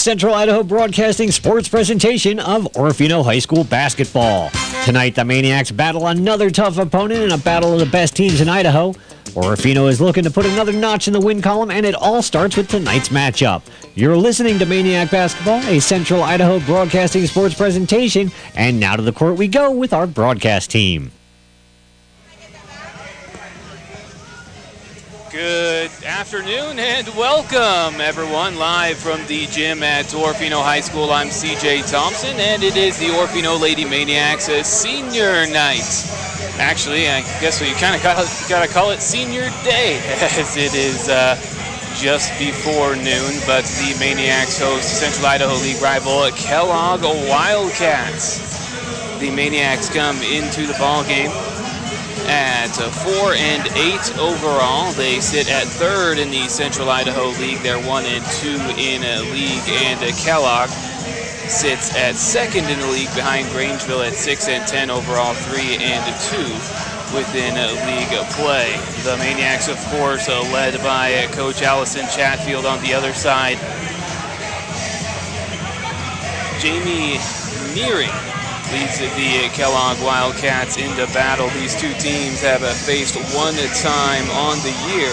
Central Idaho Broadcasting sports presentation of Orofino High School basketball. Tonight, the Maniacs battle another tough opponent in a battle of the best teams in Idaho. Orofino is looking to put another notch in the win column, and it all starts with tonight's matchup. You're listening to Maniac Basketball, a Central Idaho Broadcasting sports presentation, and now to the court we go with our broadcast team. Good afternoon and welcome everyone live from the gym at Orofino High School. I'm CJ Thompson and it is the Orofino Lady Maniacs senior night. Actually, I guess you kind of gotta call it senior day as it is just before noon, but the Maniacs host Central Idaho League rival Kellogg Wildcats. The Maniacs come into the ball game at 4-8 overall. They sit at third in the Central Idaho League. They're 1-2 in a league, and Kellogg sits at second in the league behind Grangeville at 6-10 overall, 3-2 within league play. The Maniacs, of course, led by Coach Allison Chatfield on the other side. Jamie Nearing leads the Kellogg Wildcats into battle. These two teams have faced one time on the year,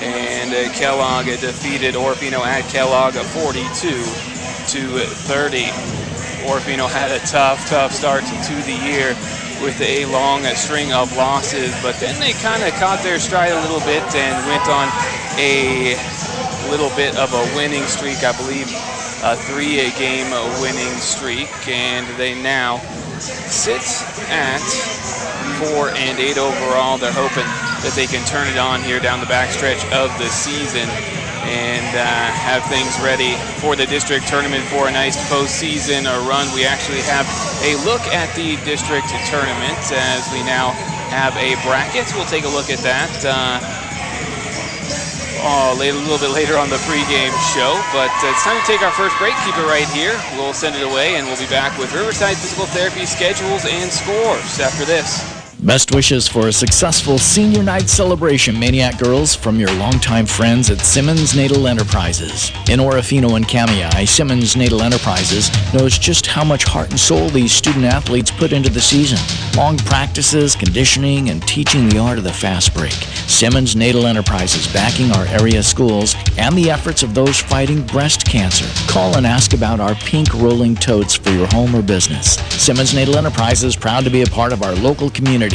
and Kellogg defeated Orofino at Kellogg 42-30. Orofino had a tough start to the year with a long string of losses, but then they kind of caught their stride a little bit and went on a little bit of a winning streak, I believe a 3-game winning streak, and they now sit at 4-8 overall. They're hoping that they can turn it on here down the backstretch of the season and have things ready for the district tournament for a nice postseason run. We actually have a look at the district tournament as we now have a bracket. We'll take a look at that a little bit later on the pregame show, but it's time to take our first break. Keep it right here. We'll send it away, and we'll be back with Riverside Physical Therapy schedules and scores after this. Best wishes for a successful senior night celebration, Maniac girls, from your longtime friends at Simmons Natal Enterprises. In Orofino and Kamei, Simmons Natal Enterprises knows just how much heart and soul these student athletes put into the season. Long practices, conditioning, and teaching the art of the fast break. Simmons Natal Enterprises backing our area schools and the efforts of those fighting breast cancer. Call and ask about our pink rolling totes for your home or business. Simmons Natal Enterprises, proud to be a part of our local community.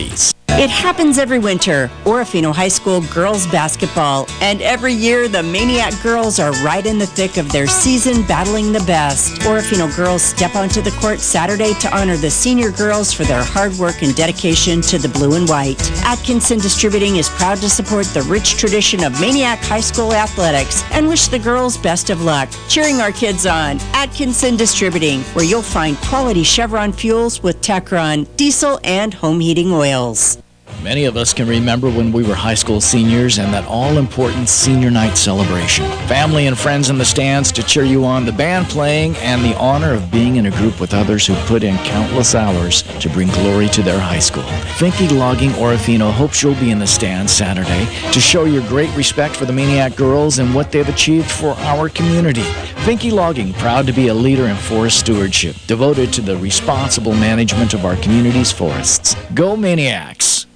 It happens every winter, Orofino High School girls basketball, and every year the Maniac girls are right in the thick of their season battling the best. Orofino girls step onto the court Saturday to honor the senior girls for their hard work and dedication to the blue and white. Atkinson Distributing is proud to support the rich tradition of Maniac High School athletics and wish the girls best of luck, cheering our kids on. Atkinson Distributing, where you'll find quality Chevron fuels with Tacron, diesel, and home heating oils. Many of us can remember when we were high school seniors and that all-important senior night celebration. Family and friends in the stands to cheer you on, the band playing, and the honor of being in a group with others who put in countless hours to bring glory to their high school. Finke Logging Orofino hopes you'll be in the stands Saturday to show your great respect for the Maniac girls and what they've achieved for our community. Finke Logging, proud to be a leader in forest stewardship, devoted to the responsible management of our community's forests. Go Maniacs!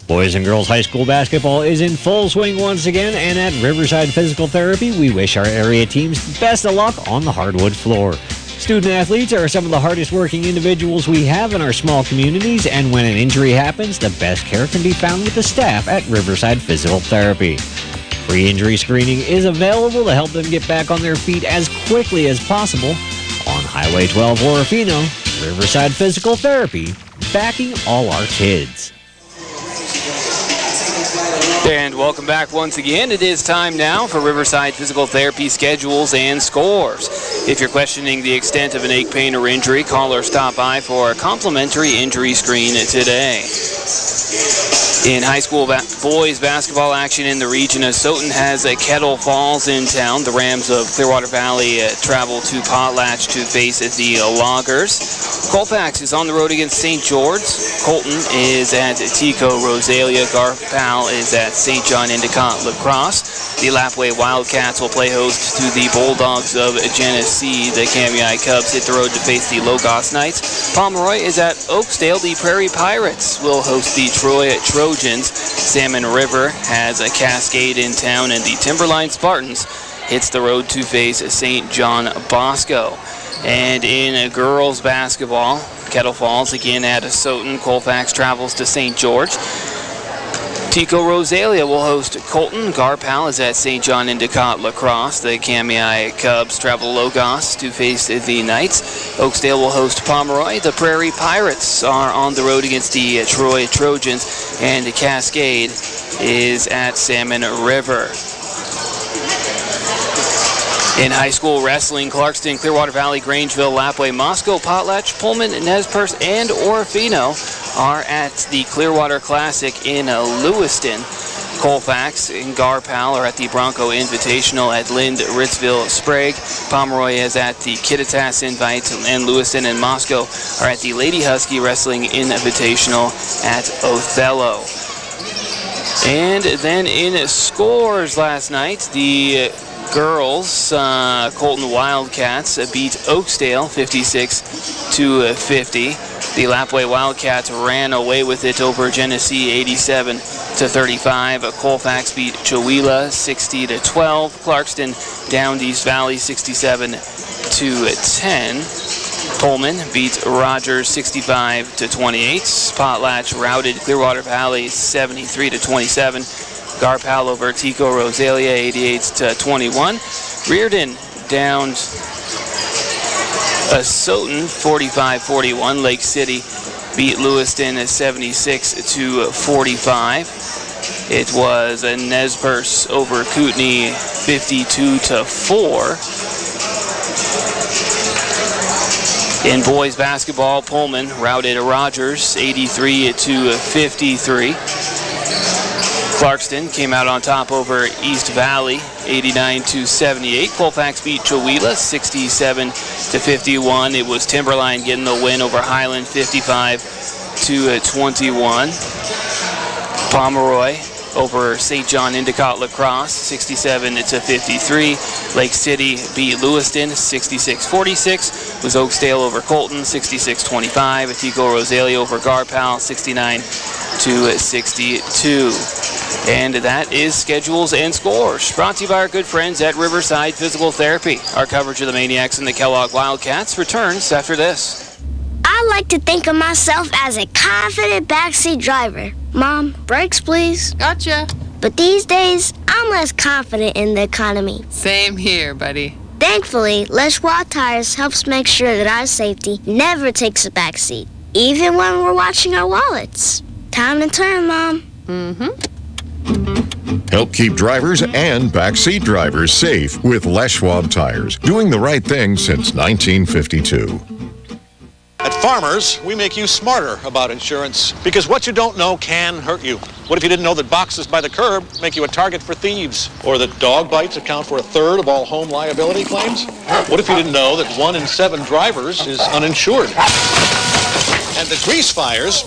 Boys and girls high school basketball is in full swing once again, and at Riverside Physical Therapy, we wish our area teams the best of luck on the hardwood floor. Student athletes are some of the hardest working individuals we have in our small communities, and when an injury happens, the best care can be found with the staff at Riverside Physical Therapy. Free injury screening is available to help them get back on their feet as quickly as possible. On Highway 12 Orofino, Riverside Physical Therapy, backing all our kids. And welcome back once again. It is time now for Riverside Physical Therapy schedules and scores. If you're questioning the extent of an ache, pain, or injury, call or stop by for a complimentary injury screen today. In high school boys basketball action in the region, Soton has a Kettle Falls in town. The Rams of Clearwater Valley travel to Potlatch to face the Loggers. Colfax is on the road against St. George. Colton is at Tico Rosalia. Garpal is at St. John Endicott Lacrosse. The Lapwai Wildcats will play host to the Bulldogs of Genesee. The Kamiah Cubs hit the road to face the Logos Knights. Pomeroy is at Oakdale. The Prairie Pirates will host the Troy Trojans. Salmon River has a Cascade in town, and the Timberline Spartans hits the road to face St. John Bosco. And in girls basketball, Kettle Falls again at Asotin. Colfax travels to St. George. Tico Rosalia will host Colton. Garpal is at St. John Endicott Lacrosse. The Kamiah Cubs travel Logos to face the Knights. Oakdale will host Pomeroy. The Prairie Pirates are on the road against the Troy Trojans. And Cascade is at Salmon River. In high school wrestling, Clarkston, Clearwater Valley, Grangeville, Lapwai, Moscow, Potlatch, Pullman, Nez Perce, and Orofino are at the Clearwater Classic in Lewiston. Colfax and Garpal are at the Bronco Invitational at Lind, Ritzville, Sprague. Pomeroy is at the Kittitas Invite, and Lewiston and Moscow are at the Lady Husky Wrestling Invitational at Othello. And then in scores last night, the girls, Colton Wildcats beat Oakdale 56-50. The Lapwai Wildcats ran away with it over Genesee 87-35. Colfax beat Choila 60-12. Clarkston downed East Valley 67-10. Pullman beat Rogers 65-28. Potlatch routed Clearwater Valley 73-27. Garpal over Tico Rosalia 88-21. Reardon downed Asotin 45-41. Lake City beat Lewiston 76-45. It was a Nez Perce over Kootenai 52-4. In boys basketball, Pullman routed Rogers 83-53. Clarkston came out on top over East Valley 89-78. Colfax beat Choila 67-51. It was Timberline getting the win over Highland 55-21. Pomeroy over St. John Endicott Lacrosse 67-53. Lake City beat Lewiston 66-46. Was Oakdale over Colton 66-25. Tico Rosalia over Garpal 69-62. And that is schedules and scores. Brought to you by our good friends at Riverside Physical Therapy. Our coverage of the Maniacs and the Kellogg Wildcats returns after this. I like to think of myself as a confident backseat driver. Mom, brakes please. Gotcha. But these days, I'm less confident in the economy. Same here, buddy. Thankfully, Les Schwab Tires helps make sure that our safety never takes a backseat, even when we're watching our wallets. Time to turn, Mom. Mm-hmm. Help keep drivers and backseat drivers safe with Les Schwab Tires, doing the right thing since 1952. At Farmers, we make you smarter about insurance because what you don't know can hurt you. What if you didn't know that boxes by the curb make you a target for thieves? Or that dog bites account for 1/3 of all home liability claims? What if you didn't know that 1 in 7 drivers is uninsured? And that grease fires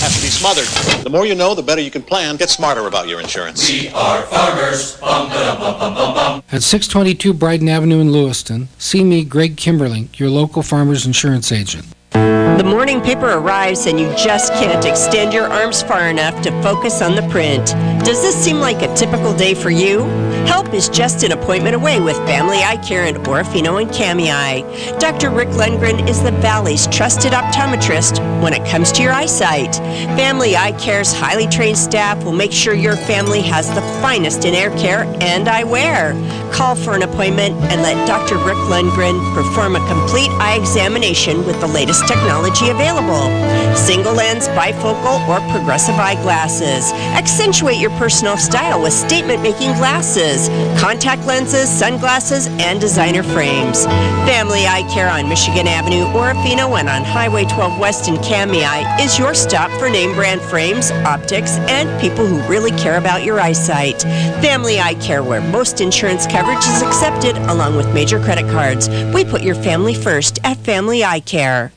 have to be smothered. The more you know, the better you can plan. Get smarter about your insurance. We are farmers. Bum, ba, bum, bum, bum, bum. At 622 Bryden Avenue in Lewiston, see me, Greg Kimberlink, your local farmers insurance agent. The morning paper arrives and you just can't extend your arms far enough to focus on the print. Does this seem like a typical day for you? Help is just an appointment away with Family Eye Care in Orofino and Kamiah. Dr. Rick Lundgren is the Valley's trusted optometrist when it comes to your eyesight. Family Eye Care's highly trained staff will make sure your family has the finest in air care and eyewear. Call for an appointment and let Dr. Rick Lundgren perform a complete eye examination with the latest technology available. Single lens, bifocal, or progressive eyeglasses. Accentuate your personal style with statement-making glasses, contact lenses, sunglasses, and designer frames. Family Eye Care on Michigan Avenue, Orofino, and on Highway 12 West in Kamiah is your stop for name brand frames, optics, and people who really care about your eyesight. Family Eye Care, where most insurance coverage is accepted along with major credit cards. We put your family first at Family Eye Care.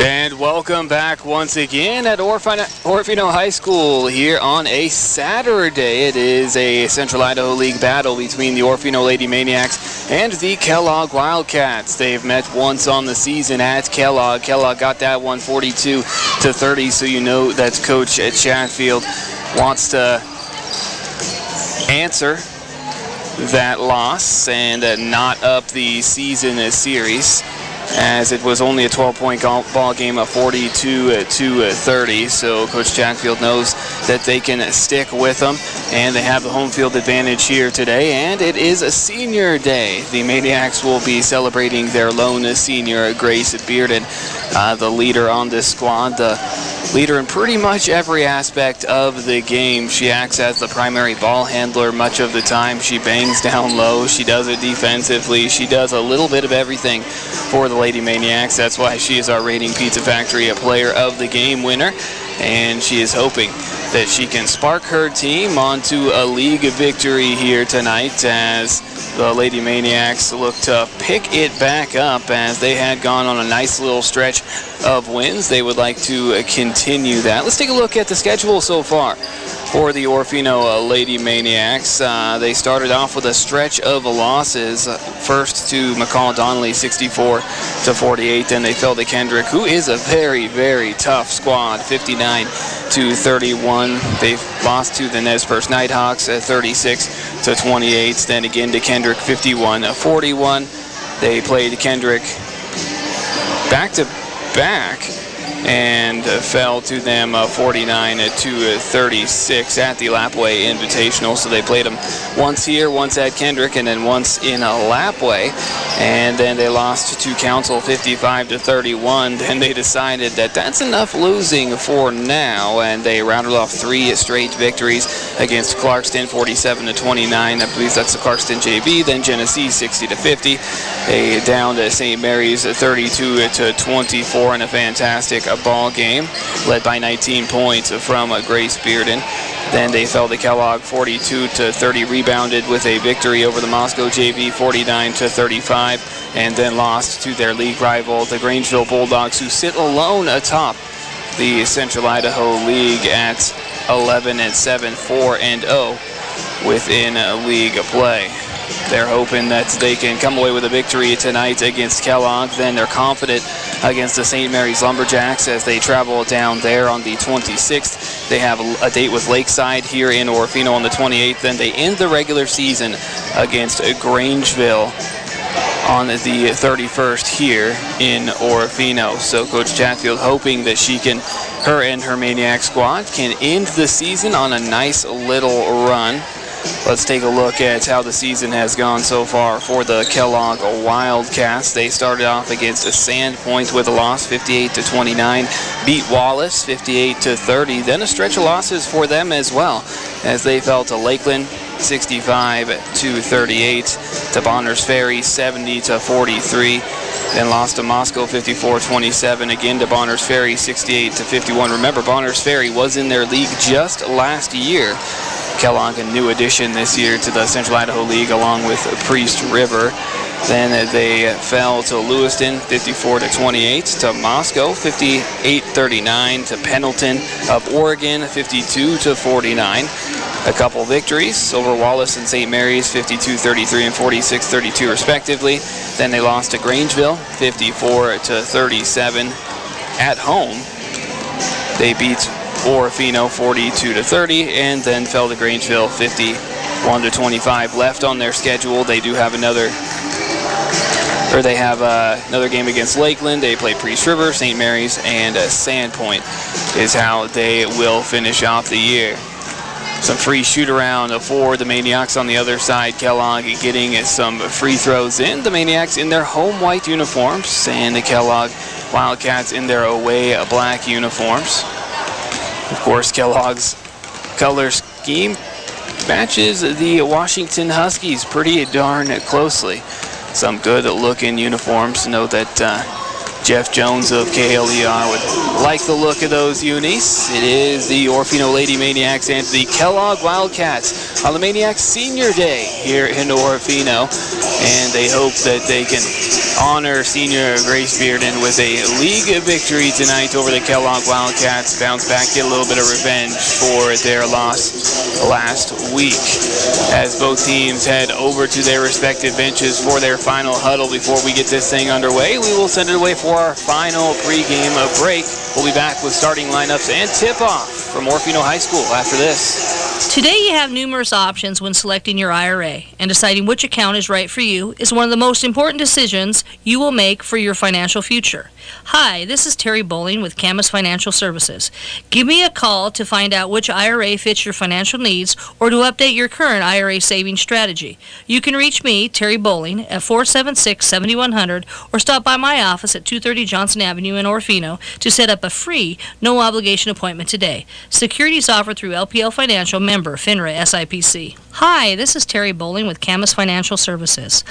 And welcome back once again at Orofino High School here on a Saturday. It is a Central Idaho League battle between the Orofino Lady Maniacs and the Kellogg Wildcats. They've met once on the season at Kellogg. Kellogg got that one 42-30, so you know that Coach Chatfield wants to answer that loss and not up the season series, as it was only a 12-point ball game of 42-30. So Coach Chatfield knows that they can stick with them, and they have the home field advantage here today, and it is a senior day. The Maniacs will be celebrating their lone senior, Grace Bearden, the leader on this squad, the leader in pretty much every aspect of the game. She acts as the primary ball handler much of the time. She bangs down low. She does it defensively. She does a little bit of everything for the Lady Maniacs. That's why she is our Rating Pizza Factory a player of the game winner, and she is hoping that she can spark her team onto a league victory here tonight, as the Lady Maniacs look to pick it back up, as they had gone on a nice little stretch of wins. They would like to continue that. Let's take a look at the schedule so far for the Orofino Lady Maniacs. They started off with a stretch of losses. First to McCall Donnelly, 64-48. Then they fell to Kendrick, who is a very, very tough squad, 59-31. They lost to the Nez Perce Nighthawks at 36-28. Then again to Kendrick, 51-41. They played Kendrick back-to-back and fell to them 49-36 at the Lapway Invitational. So they played them once here, once at Kendrick, and then once in Lapway. And then they lost to Council 55-31. Then they decided that that's enough losing for now, and they rounded off 3 straight victories against Clarkston, 47-29. I believe that's the Clarkston JV. Then Genesee, 60-50. They down to St. Mary's, 32-24 in a fantastic ball game, led by 19 points from Grace Bearden. Then they fell to Kellogg, 42-30, rebounded with a victory over the Moscow JV, 49-35, and then lost to their league rival, the Grangeville Bulldogs, who sit alone atop the Central Idaho League at 11-7, 4-0 within league play. They're hoping that they can come away with a victory tonight against Kellogg. Then they're confident against the St. Mary's Lumberjacks as they travel down there on the 26th. They have a date with Lakeside here in Orofino on the 28th. Then they end the regular season against Grangeville on the 31st here in Orofino. So Coach Chatfield hoping that her and her Maniac squad can end the season on a nice little run. Let's take a look at how the season has gone so far for the Kellogg Wildcats. They started off against Sandpoint with a loss, 58-29. Beat Wallace, 58-30. Then a stretch of losses for them as well, as they fell to Lakeland, 65-38. To Bonners Ferry, 70-43. Then lost to Moscow, 54-27. Again to Bonners Ferry, 68-51. Remember, Bonners Ferry was in their league just last year. Kellogg, a new addition this year to the Central Idaho League, along with Priest River. Then they fell to Lewiston, 54-28, to Moscow, 58-39, to Pendleton of Oregon, 52-49. A couple victories over Wallace and St. Mary's, 52-33 and 46-32 respectively. Then they lost to Grangeville, 54-37 at home. They beat Orofino 42-30, and then fell to Grangeville 51-25. Left on their schedule, they do have another game against Lakeland. They play Priest River, St. Mary's, and Sandpoint is how they will finish off the year. Some free shoot-around for the Maniacs on the other side. Kellogg getting some free throws in. The Maniacs in their home white uniforms, and the Kellogg Wildcats in their away black uniforms. Of course, Kellogg's color scheme matches the Washington Huskies pretty darn closely. Some good-looking uniforms. Note that Jeff Jones of KLER would like the look of those unis. It is the Orofino Lady Maniacs and the Kellogg Wildcats on the Maniacs Senior Day here in Orofino, and they hope that they can honor senior Grace Bearden with a league victory tonight over the Kellogg Wildcats, bounce back, get a little bit of revenge for their loss last week. As both teams head over to their respective benches for their final huddle before we get this thing underway, we will send it away for our final pregame break. We'll be back with starting lineups and tip-off from Orofino High School after this. Today you have numerous options when selecting your IRA, and deciding which account is right for you is one of the most important decisions you will make for your financial future. Hi, this is Terry Bowling with Camas Financial Services. Give me a call to find out which IRA fits your financial needs or to update your current IRA savings strategy. You can reach me, Terry Bowling, at 476-7100 or stop by my office at 230 Johnson Avenue in Orofino to set up a free, no-obligation appointment today. Securities offered through LPL Financial, member FINRA SIPC. Hi, this is Terry Bowling with Camas Financial Services.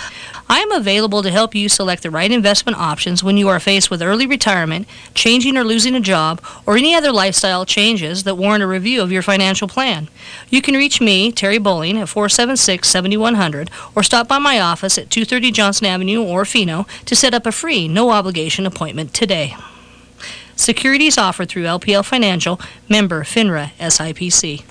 I am available to help you select the right investment options when you are faced with early retirement, changing or losing a job, or any other lifestyle changes that warrant a review of your financial plan. You can reach me, Terry Bowling, at 476-7100 or stop by my office at 230 Johnson Avenue, Orofino, to set up a free, no-obligation appointment today. Securities offered through LPL Financial, member FINRA SIPC.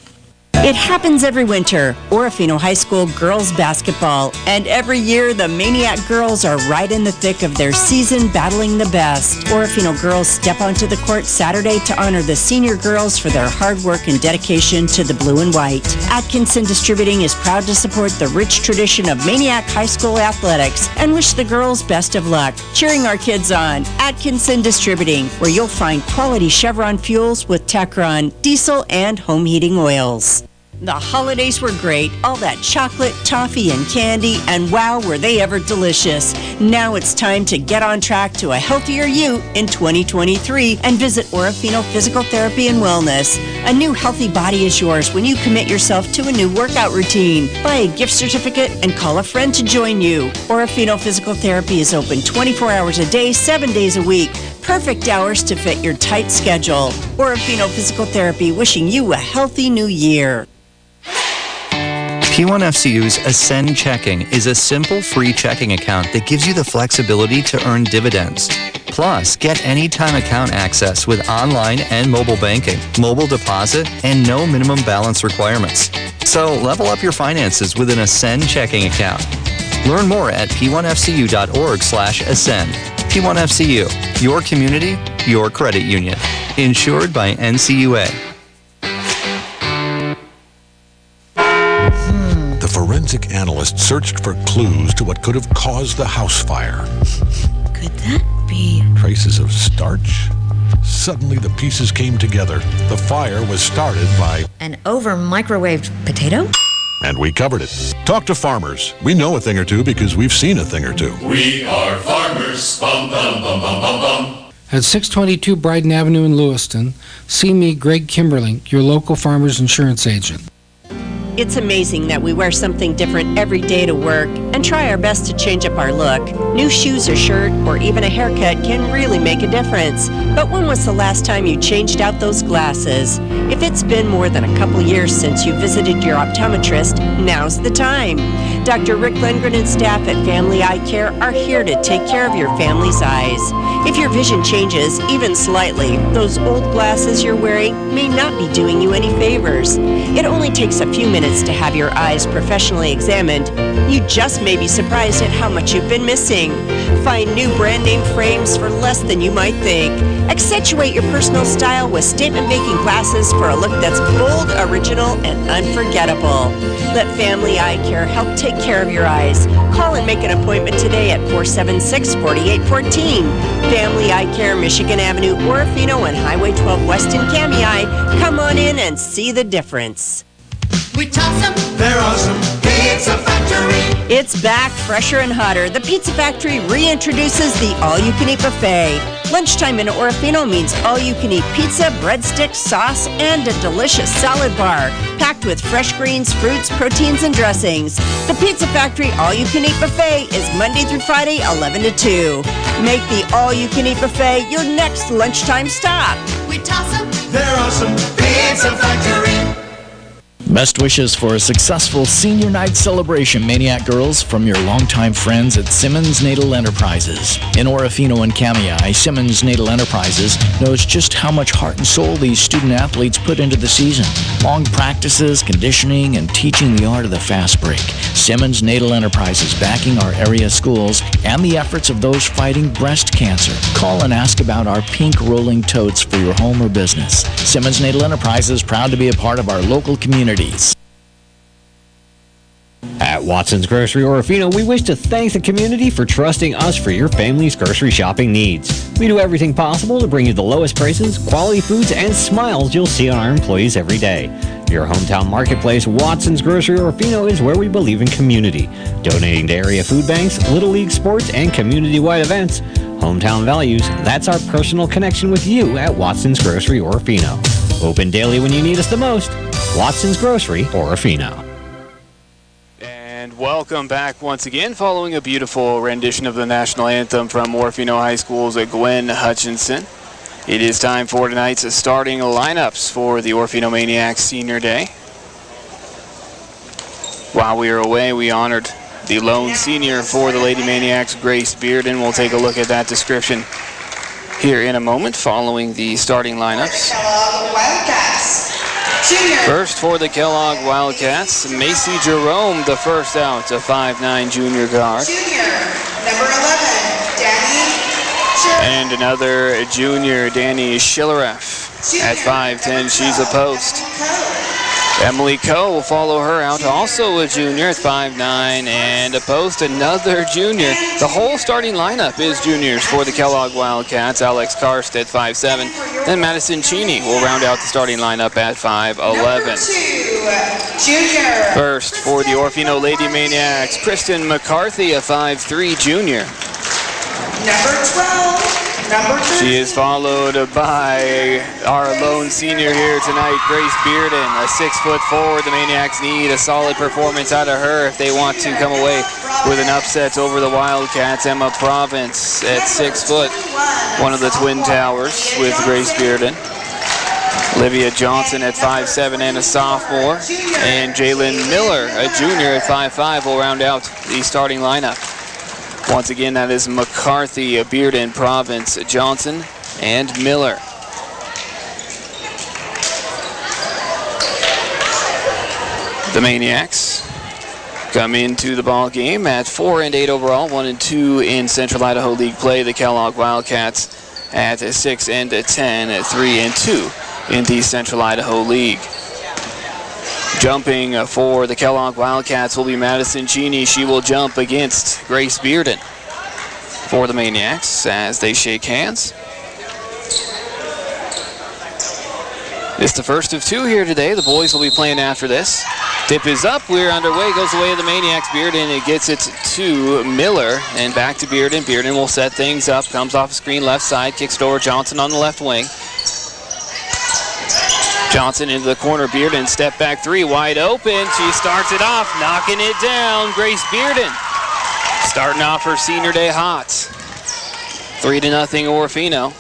It happens every winter, Orofino High School girls basketball, and every year the Maniac girls are right in the thick of their season battling the best. Orofino girls step onto the court Saturday to honor the senior girls for their hard work and dedication to the blue and white. Atkinson Distributing is proud to support the rich tradition of Maniac High School athletics and wish the girls best of luck. Cheering our kids on, Atkinson Distributing, where you'll find quality Chevron fuels with Tacron, diesel, and home heating oils. The holidays were great, all that chocolate, toffee, and candy, and wow, were they ever delicious. Now it's time to get on track to a healthier you in 2023 and visit Orofino Physical Therapy and Wellness. A new healthy body is yours when you commit yourself to a new workout routine. Buy a gift certificate and call a friend to join you. Orofino Physical Therapy is open 24 hours a day, 7 days a week. Perfect hours to fit your tight schedule. Orofino Physical Therapy wishing you a healthy new year. P1FCU's Ascend Checking is a simple free checking account that gives you the flexibility to earn dividends. Plus, get anytime account access with online and mobile banking, mobile deposit, and no minimum balance requirements. So level up your finances with an Ascend checking account. Learn more at p1fcu.org/ascend. P1FCU, your community, your credit union. Insured by NCUA. The forensic analyst searched for clues to what could have caused the house fire. Could that be traces of starch? Suddenly the pieces came together. The fire was started by an over-microwaved potato? And we covered it. Talk to farmers. We know a thing or two because we've seen a thing or two. We are farmers. Bum, bum, bum, bum, bum, bum. At 622 Bryden Avenue in Lewiston, see me, Greg Kimberlink, your local farmer's insurance agent. It's amazing that we wear something different every day to work and try our best to change up our look. New shoes or shirt or even a haircut can really make a difference. But when was the last time you changed out those glasses? If it's been more than a couple years since you visited your optometrist, now's the time. Dr. Rick Lindgren and staff at Family Eye Care are here to take care of your family's eyes. If your vision changes, even slightly, those old glasses you're wearing may not be doing you any favors. It only takes a few minutes to have your eyes professionally examined. You just may be surprised at how much you've been missing. Find new brand name frames for less than you might think. Accentuate your personal style with statement-making glasses for a look that's bold, original, and unforgettable. Let Family Eye Care help take care of your eyes. Call and make an appointment today at 476-4814. Family Eye Care, Michigan Avenue, Orofino, and Highway 12 West in Kamei. Come on in and see the difference. We toss them, they're awesome. Pizza Factory. It's back, fresher and hotter. The Pizza Factory reintroduces the all-you-can-eat buffet. Lunchtime in Orofino means all-you-can-eat pizza, breadsticks, sauce, and a delicious salad bar, packed with fresh greens, fruits, proteins, and dressings. The Pizza Factory All-You-Can-Eat Buffet is Monday through Friday, 11 to 2. Make the All-You-Can-Eat Buffet your next lunchtime stop. We toss 'em, they're awesome. Pizza Factory. Best wishes for a successful senior night celebration, Maniac girls, from your longtime friends at Simmons Natal Enterprises. In Orofino and Kamei, Simmons Natal Enterprises knows just how much heart and soul these student athletes put into the season. Long practices, conditioning, and teaching the art of the fast break. Simmons Natal Enterprises backing our area schools and the efforts of those fighting breast cancer. Call and ask about our pink rolling totes for your home or business. Simmons Natal Enterprises, proud to be a part of our local community. At Watson's Grocery Orofino, we wish to thank the community for trusting us for your family's grocery shopping needs. We do everything possible to bring you the lowest prices, quality foods, and smiles you'll see on our employees every day. Your hometown marketplace, Watson's Grocery Orofino, is where we believe in community, donating to area food banks, Little League sports, and community-wide events. Hometown values, that's our personal connection with you at Watson's Grocery Orofino. Open daily when you need us the most. Watson's Grocery Orofino. And welcome back once again following a beautiful rendition of the national anthem from Orofino High School's Gwen Hutchinson. It is time for tonight's starting lineups for the Orofino Maniacs Senior Day. While we were away, we honored the lone senior for the Lady Maniacs, Grace Bearden. We'll take a look at that description here in a moment following the starting lineups. Kellogg Wildcats. Junior. First for the Kellogg Wildcats, Macy Jerome, the first out, a 5'9" junior guard. Junior, number 11, Danny Schiller. And another junior, Danny Schillereff, at 5'10", she's a post. Emily Coe will follow her out, also a junior at 5'9", and a post, another junior. The whole starting lineup is juniors for the Kellogg Wildcats. Alex Karst at 5'7", then Madison Cheney will round out the starting lineup at 5'11". Junior. First for the Orofino Lady Maniacs, Kristen McCarthy, a 5'3", junior. Number 12. Number 13. She is followed by our lone senior here tonight, Grace Bearden, a 6-foot forward. The Maniacs need a solid performance out of her if they want to come away with an upset over the Wildcats. Emma Province at 6 foot, one of the Twin Towers with Grace Bearden. Olivia Johnson at 5'7" and a sophomore. And Jalen Miller, a junior at 5'5", will round out the starting lineup. Once again, that is McCarthy, Bearden, Province, Johnson, and Miller. The Maniacs come into the ball game at 4-8 overall, 1-2 in Central Idaho League play. The Kellogg Wildcats at 6-10, at 3-2 in the Central Idaho League. Jumping for the Kellogg Wildcats will be Madison Cheney. She will jump against Grace Bearden for the Maniacs as they shake hands. It's the first of two here today. The boys will be playing after this. Tip is up. We're underway. Goes away to the Maniacs. Bearden, it gets it to Miller. And back to Bearden. Bearden will set things up. Comes off the screen left side. Kicks it over Johnson on the left wing. Johnson into the corner. Bearden, step back three, wide open. She starts it off, knocking it down. Grace Bearden starting off her senior day hot. 3-0 Orofino.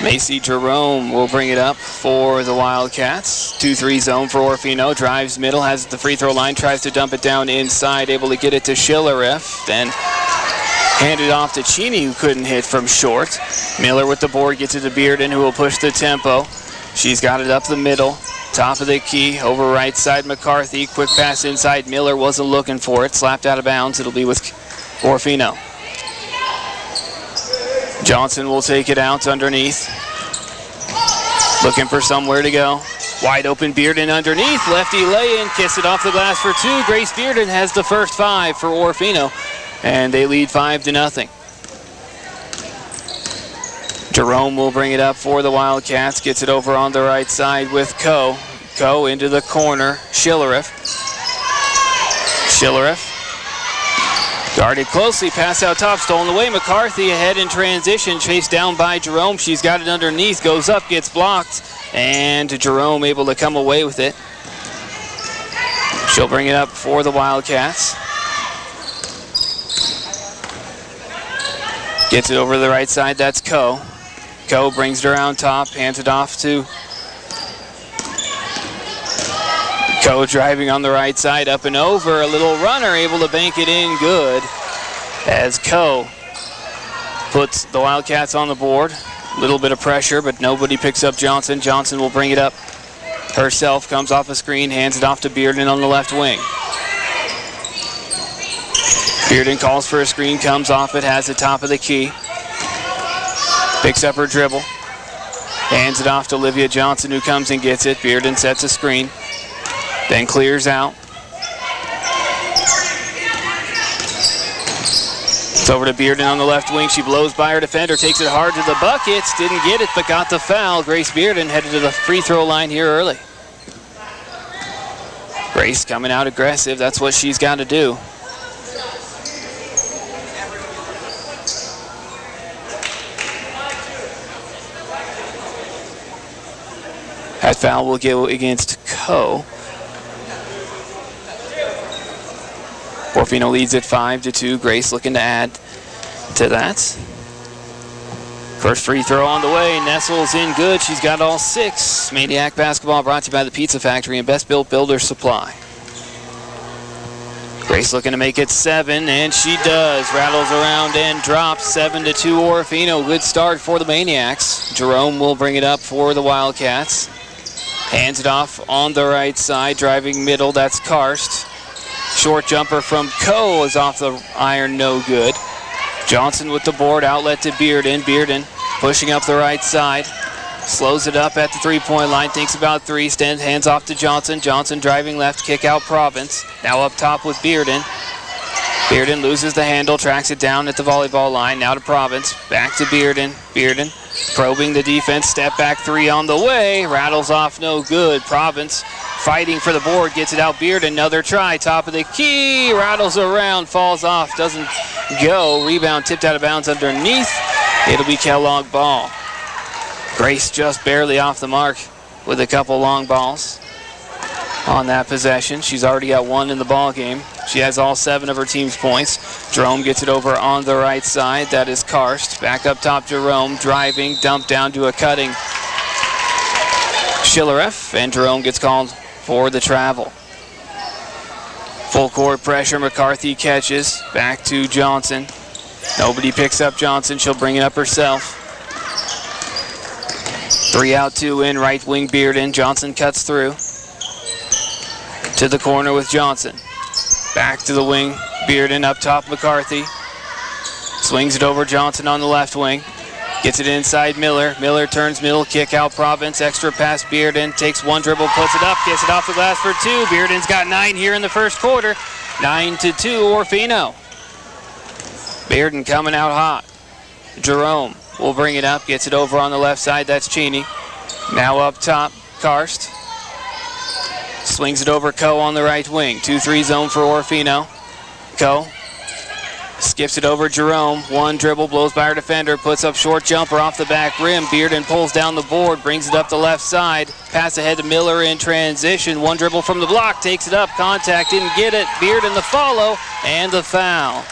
Macy Jerome will bring it up for the Wildcats. 2-3 zone for Orofino. Drives middle, has the free throw line, tries to dump it down inside, able to get it to Schillereff. Then handed off to Cheney, who couldn't hit from short. Miller with the board, gets it to Bearden, who will push the tempo. She's got it up the middle, top of the key, over right side McCarthy. Quick pass inside. Miller wasn't looking for it. Slapped out of bounds. It'll be with Orofino. Johnson will take it out underneath. Looking for somewhere to go. Wide open Bearden underneath. Lefty lay-in. Kiss it off the glass for two. Grace Bearden has the first 5 for Orofino, and they lead 5-0. Jerome will bring it up for the Wildcats. Gets it over on the right side with Coe. Coe into the corner. Schillereff. Guarded closely, pass out top, stolen away. McCarthy ahead in transition, chased down by Jerome. She's got it underneath, goes up, gets blocked, and Jerome able to come away with it. She'll bring it up for the Wildcats. Gets it over to the right side, that's Coe. Coe brings it around top, hands it off to Coe driving on the right side, up and over. A little runner able to bank it in good as Coe puts the Wildcats on the board. A little bit of pressure, but nobody picks up Johnson. Johnson will bring it up herself, comes off a screen, hands it off to Bearden on the left wing. Bearden calls for a screen, comes off it, has the top of the key. Picks up her dribble. Hands it off to Olivia Johnson, who comes and gets it. Bearden sets a screen, then clears out. It's over to Bearden on the left wing. She blows by her defender, takes it hard to the buckets. Didn't get it, but got the foul. Grace Bearden headed to the free throw line here early. Grace coming out aggressive. That's what she's got to do. That foul will go against Coe. Orofino leads at 5-2. Grace looking to add to that. First free throw on the way. Nestles in good. She's got all 6. Maniac basketball brought to you by the Pizza Factory and Best Built Builder Supply. Grace looking to make it 7, and she does. Rattles around and drops. 7-2 Orofino. Good start for the Maniacs. Jerome will bring it up for the Wildcats. Hands it off on the right side, driving middle. That's Karst. Short jumper from Coe is off the iron, no good. Johnson with the board, outlet to Bearden. Bearden pushing up the right side. Slows it up at the three-point line, thinks about 3, stands hands off to Johnson. Johnson driving left, kick out Province. Now up top with Bearden. Bearden loses the handle, tracks it down at the volleyball line. Now to Province, back to Bearden. Bearden probing the defense, step back 3 on the way. Rattles off, no good. Province fighting for the board, gets it out. Bearden, another try, top of the key. Rattles around, falls off, doesn't go. Rebound tipped out of bounds underneath. It'll be Kellogg ball. Grace just barely off the mark with a couple long balls on that possession. She's already got 1 in the ball game. She has all 7 of her team's points. Jerome gets it over on the right side. That is Karst. Back up top, Jerome driving, dumped down to a cutting Schillereff, and Jerome gets called for the travel. Full court pressure. McCarthy catches. Back to Johnson. Nobody picks up Johnson. She'll bring it up herself. 3 out, 2 in, right wing Bearden. Johnson cuts through to the corner with Johnson. Back to the wing, Bearden up top, McCarthy. Swings it over Johnson on the left wing. Gets it inside Miller. Miller turns middle, kick out Province. Extra pass Bearden, takes 1 dribble, puts it up, gets it off the glass for 2. Bearden's got 9 here in the first quarter. 9-2 Orofino. Bearden coming out hot. Jerome will bring it up, gets it over on the left side. That's Cheney. Now up top, Karst. Swings it over Coe on the right wing. 2-3 zone for Orofino. Coe skips it over Jerome. 1 dribble, blows by her defender, puts up short jumper off the back rim. Bearden pulls down the board, brings it up the left side. Pass ahead to Miller in transition. 1 dribble from the block, takes it up, contact, didn't get it. Bearden the follow, and the foul.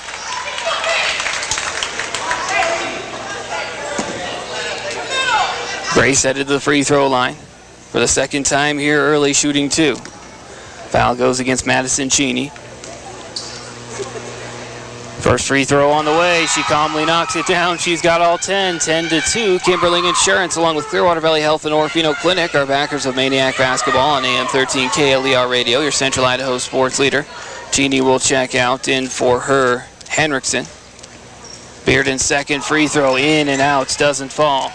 Grace headed to the free throw line for the second time here early, shooting 2. Foul goes against Madison Cheney. First free throw on the way. She calmly knocks it down. She's got all 10. 10-2. Kimberling Insurance, along with Clearwater Valley Health and Orofino Clinic, are backers of Maniac Basketball on AM 13 KLER Radio, your Central Idaho sports leader. Cheney will check out in for her Henriksen. Bearden's second free throw, in and out, doesn't fall.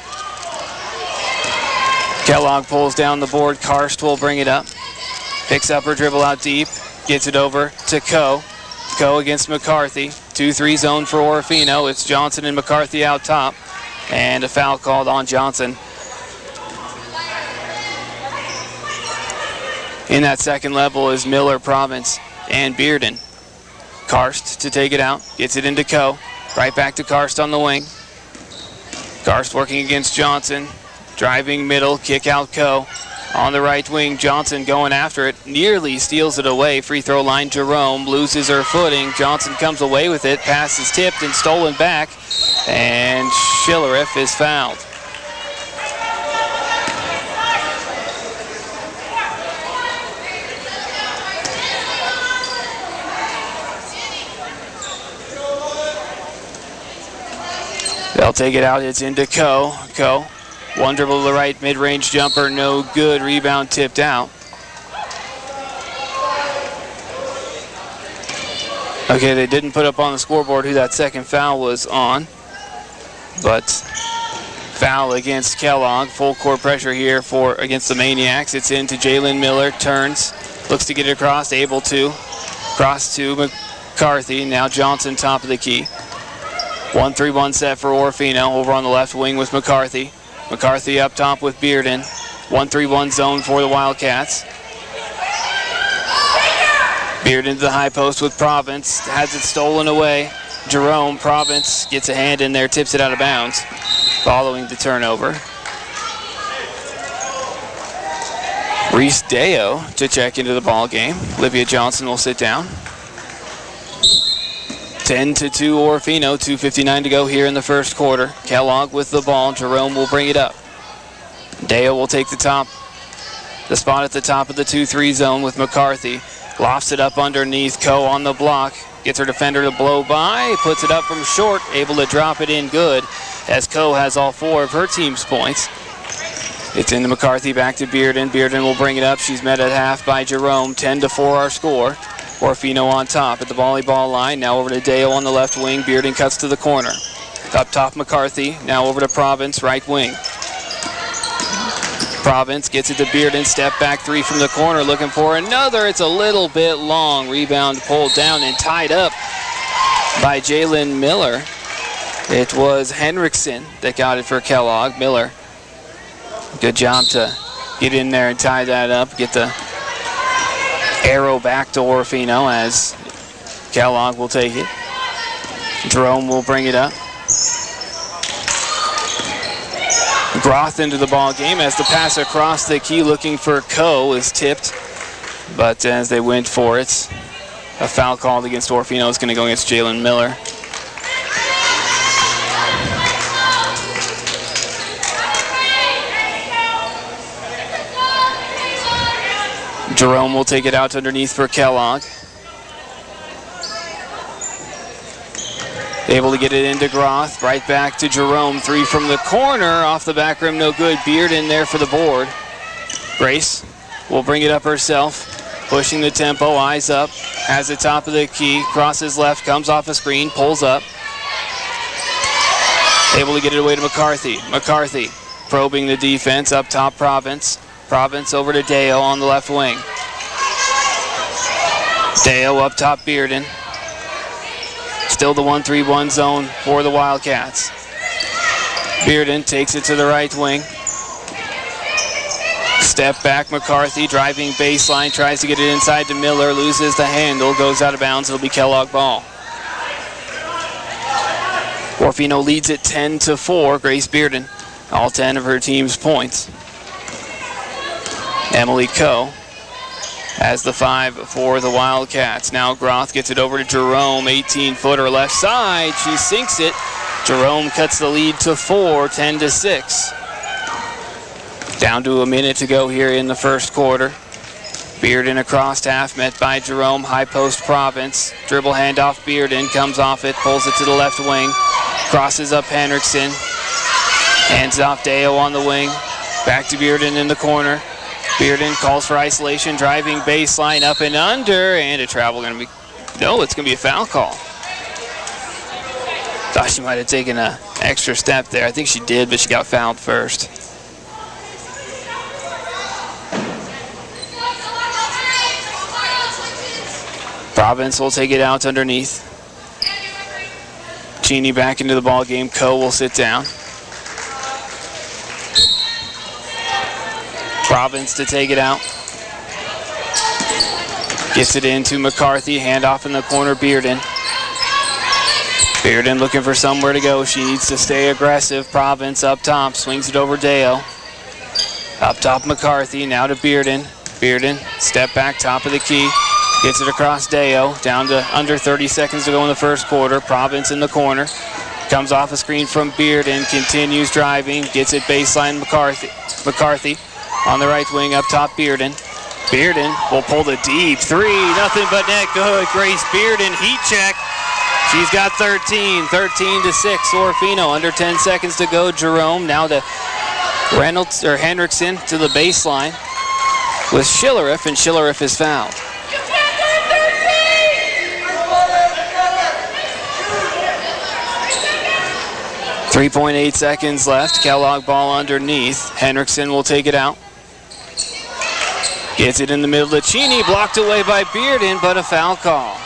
Kellogg pulls down the board. Karst will bring it up. Picks up her dribble out deep. Gets it over to Coe. Coe against McCarthy. 2-3 zone for Orofino. It's Johnson and McCarthy out top. And a foul called on Johnson. In that second level is Miller, Province, and Bearden. Karst to take it out. Gets it into Coe. Right back to Karst on the wing. Karst working against Johnson. Driving middle. Kick out Coe. On the right wing, Johnson going after it. Nearly steals it away. Free throw line, Jerome loses her footing. Johnson comes away with it. Pass is tipped and stolen back. And Schillerith is fouled. They'll take it out. It's into Coe. Coe. One dribble to the right, mid-range jumper, no good. Rebound tipped out. Okay, they didn't put up on the scoreboard who that second foul was on. But foul against Kellogg. Full court pressure here against the Maniacs. It's into Jalen Miller, turns, looks to get it across, able to. Cross to McCarthy, now Johnson top of the key. 1-3-1 set for Orofino. Over on the left wing with McCarthy. McCarthy up top with Bearden. 1-3-1 zone for the Wildcats. Bearden to the high post with Province. Has it stolen away. Jerome. Province gets a hand in there, tips it out of bounds. Following the turnover. Reese Deo to check into the ball game. Olivia Johnson will sit down. 10-2 Orofino, 2:59 to go here in the first quarter. Kellogg with the ball. Jerome will bring it up. Deo will take the spot at the top of the 2-3 zone with McCarthy. Lofts it up underneath. Coe on the block. Gets her defender to blow by. Puts it up from short. Able to drop it in good as Coe has all 4 of her team's points. It's into McCarthy. Back to Bearden. Bearden will bring it up. She's met at half by Jerome. 10-4 our score. Orofino on top at the volleyball line. Now over to Deo on the left wing. Bearden cuts to the corner. Up top McCarthy. Now over to Province, right wing. Province gets it to Bearden. Step back 3 from the corner. Looking for another. It's a little bit long. Rebound pulled down and tied up by Jalen Miller. It was Henriksen that got it for Kellogg. Miller. Good job to get in there and tie that up. Get the arrow back to Orofino as Kellogg will take it. Jerome will bring it up. Groth into the ball game as the pass across the key looking for Coe is tipped. But as they went for it, a foul called against Orofino is going to go against Jalen Miller. Jerome will take it out underneath for Kellogg. Able to get it into Groth. Right back to Jerome. 3 from the corner. Off the back rim, no good. Bearden there for the board. Grace will bring it up herself. Pushing the tempo. Eyes up. Has the top of the key. Crosses left. Comes off a screen. Pulls up. Able to get it away to McCarthy. McCarthy probing the defense. Up top, Province. Province over to Deo on the left wing. Deo up top, Bearden. Still the 1-3-1 zone for the Wildcats. Bearden takes it to the right wing. Step back, McCarthy driving baseline, tries to get it inside to Miller, loses the handle, goes out of bounds. It'll be Kellogg ball. Orofino leads it 10-4. Grace Bearden, all 10 of her team's points. Emily Coe has the 5 for the Wildcats. Now Groth gets it over to Jerome, 18-footer left side. She sinks it. Jerome cuts the lead to 4, 10-6. Down to a minute to go here in the first quarter. Bearden across half, met by Jerome. High post Province. Dribble handoff Bearden, comes off it, pulls it to the left wing. Crosses up Henriksen. Hands off Deo on the wing. Back to Bearden in the corner. Bearden calls for isolation, driving baseline up and under, and a travel going to be, no, it's going to be a foul call. Thought she might have taken an extra step there. I think she did, but she got fouled first. Province will take it out underneath. Cheney back into the ball game. Coe will sit down. Province to take it out. Gets it into McCarthy, handoff in the corner, Bearden. Bearden looking for somewhere to go. She needs to stay aggressive. Province up top, swings it over Dale. Up top McCarthy, now to Bearden. Bearden, step back, top of the key. Gets it across Deo, down to under 30 seconds to go in the first quarter. Province in the corner. Comes off a screen from Bearden, continues driving, gets it baseline McCarthy on the right wing, up top Bearden. Bearden will pull the deep three, nothing but net good. Grace Bearden, heat check. She's got 13 to 6. Orofino, under 10 seconds to go. Jerome now to Hendrickson to the baseline with Schilleriff, and Schilleriff is fouled. .8 seconds left. Kellogg ball underneath. Hendrickson will take it out. Gets it in the middle to Cheney, blocked away by Bearden, but a foul call.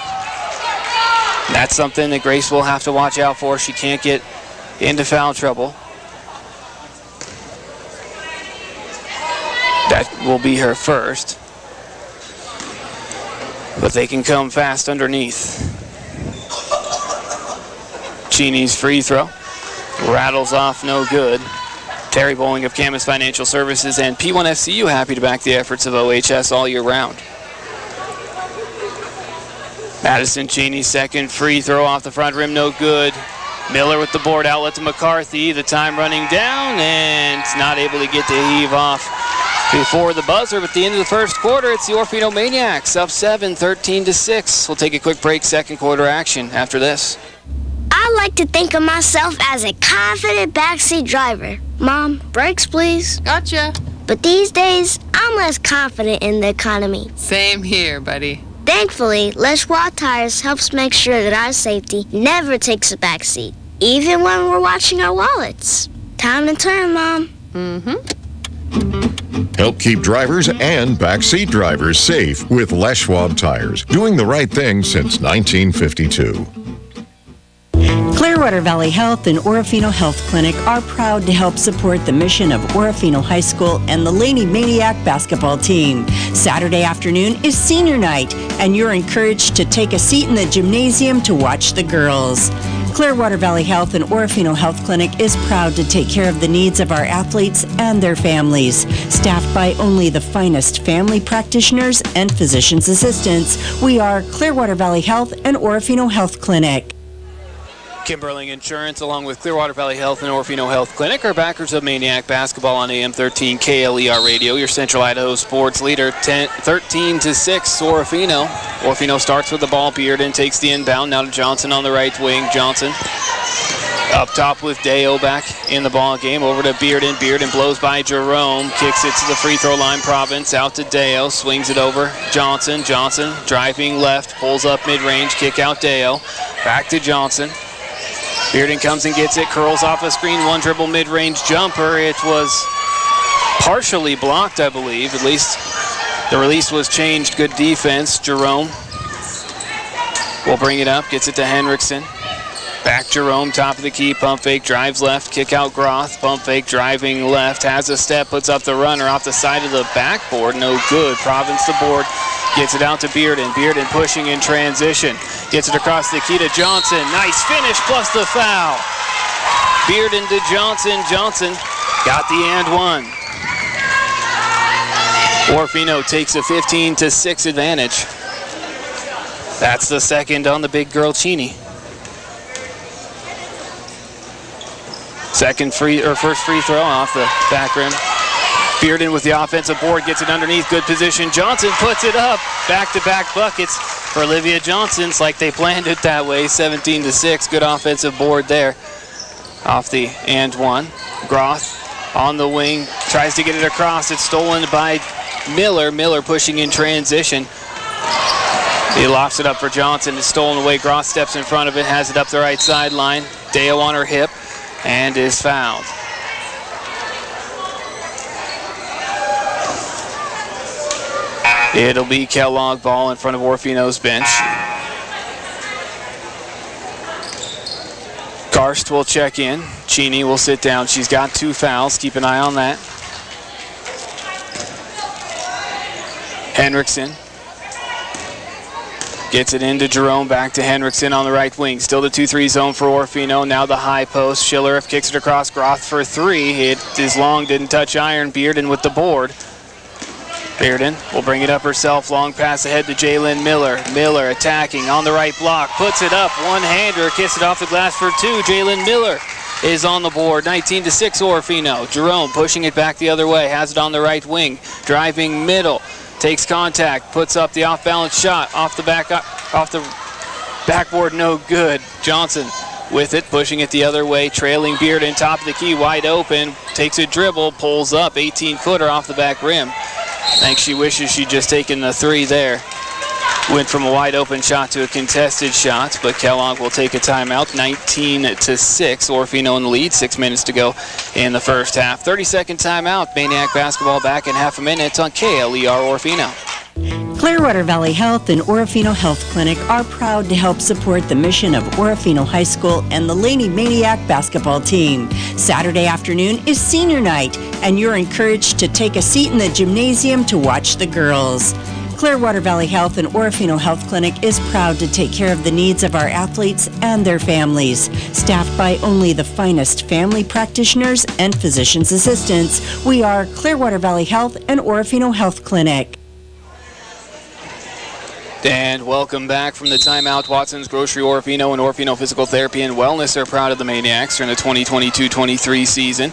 That's something that Grace will have to watch out for. She can't get into foul trouble. That will be her first. But they can come fast underneath. Cheney's free throw. Rattles off, no good. Terry Bowling of Camas Financial Services and P1FCU happy to back the efforts of OHS all year round. Madison Cheney's second free throw off the front rim, no good. Miller with the board outlet to McCarthy. The time running down and not able to get the heave off before the buzzer. But at the end of the first quarter, it's the Orofino Maniacs up 7, 13 to 6. We'll take a quick break, second quarter action after this. I like to think of myself as a confident backseat driver. Mom, brakes please. Gotcha. But these days, I'm less confident in the economy. Same here, buddy. Thankfully, Les Schwab Tires helps make sure that our safety never takes a backseat, even when we're watching our wallets. Time to turn, Mom. Help keep drivers and backseat drivers safe with Les Schwab Tires, doing the right thing since 1952. Clearwater Valley Health and Orofino Health Clinic are proud to help support the mission of Orofino High School and the Laney Maniac basketball team. Saturday afternoon is senior night, and you're encouraged to take a seat in the gymnasium to watch the girls. Clearwater Valley Health and Orofino Health Clinic is proud to take care of the needs of our athletes and their families. Staffed by only the finest family practitioners and physician's assistants, we are Clearwater Valley Health and Orofino Health Clinic. Kimberling Insurance, along with Clearwater Valley Health and Orofino Health Clinic, are backers of Maniac Basketball on AM 13 KLER Radio, your Central Idaho sports leader. 13 to 6, Orofino. Orofino starts with the ball. Bearden takes the inbound. Now to Johnson on the right wing. Johnson up top with Deo back in the ball game. Over to Bearden. Bearden blows by Jerome. Kicks it to the free throw line. Province out to Deo. Swings it over. Johnson. Johnson driving left. Pulls up mid-range. Kick out Deo. Back to Johnson. Bearden comes and gets it, curls off a screen, one dribble mid-range jumper. It was partially blocked, I believe. At least the release was changed. Good defense. Jerome will bring it up, gets it to Hendrickson. Back Jerome, top of the key, pump fake, drives left, kick out Groth. Pump fake, driving left, has a step, puts up the runner off the side of the backboard. No good. Province the board. Gets it out to Bearden. Bearden pushing in transition. Gets it across the key to Johnson. Nice finish plus the foul. Bearden to Johnson. Johnson got the and one. Orofino takes a 15 to 6 advantage. That's the second on the big girl Cheney. First free throw off the back rim. Bearden with the offensive board, gets it underneath, good position. Johnson puts it up, back-to-back buckets for Olivia Johnson. It's like they planned it that way, 17 to 6. Good offensive board there off the and one. Groth on the wing, tries to get it across. It's stolen by Miller. Miller pushing in transition. He lofts it up for Johnson. It's stolen away. Groth steps in front of it, has it up the right sideline. Deo on her hip and is fouled. It'll be Kellogg ball in front of Orofino's bench. Karst will check in. Cheney will sit down. She's got 2 fouls. Keep an eye on that. Hendrickson Gets it into Jerome, back to Henriksen on the right wing. Still the 2-3 zone for Orofino. Now the high post. Schiller kicks it across. Groth for 3. It is long, didn't touch iron. Bearden with the board. Bearden will bring it up herself. Long pass ahead to Jalen Miller. Miller attacking on the right block. Puts it up. One-hander. Kiss it off the glass for 2. Jalen Miller is on the board. 19-6 Orofino. Jerome pushing it back the other way. Has it on the right wing. Driving middle. Takes contact. Puts up the off-balance shot. Off the backboard. No good. Johnson with it. Pushing it the other way. Trailing Bearden. Top of the key. Wide open. Takes a dribble. Pulls up. 18-footer off the back rim. I think she wishes she'd just taken the 3 there. Went from a wide open shot to a contested shot, but Kellogg will take a timeout. 19-6, Orofino in the lead. 6 minutes to go in the first half. 30-second timeout. Maniac basketball back in half a minute on KLER Orofino. Clearwater Valley Health and Orofino Health Clinic are proud to help support the mission of Orofino High School and the Laney Maniac basketball team. Saturday afternoon is senior night, and you're encouraged to take a seat in the gymnasium to watch the girls. Clearwater Valley Health and Orofino Health Clinic is proud to take care of the needs of our athletes and their families. Staffed by only the finest family practitioners and physician's assistants, we are Clearwater Valley Health and Orofino Health Clinic. And welcome back from the timeout. Watson's Grocery Orofino and Orofino Physical Therapy and Wellness are proud of the Maniacs during the 2022-23 season.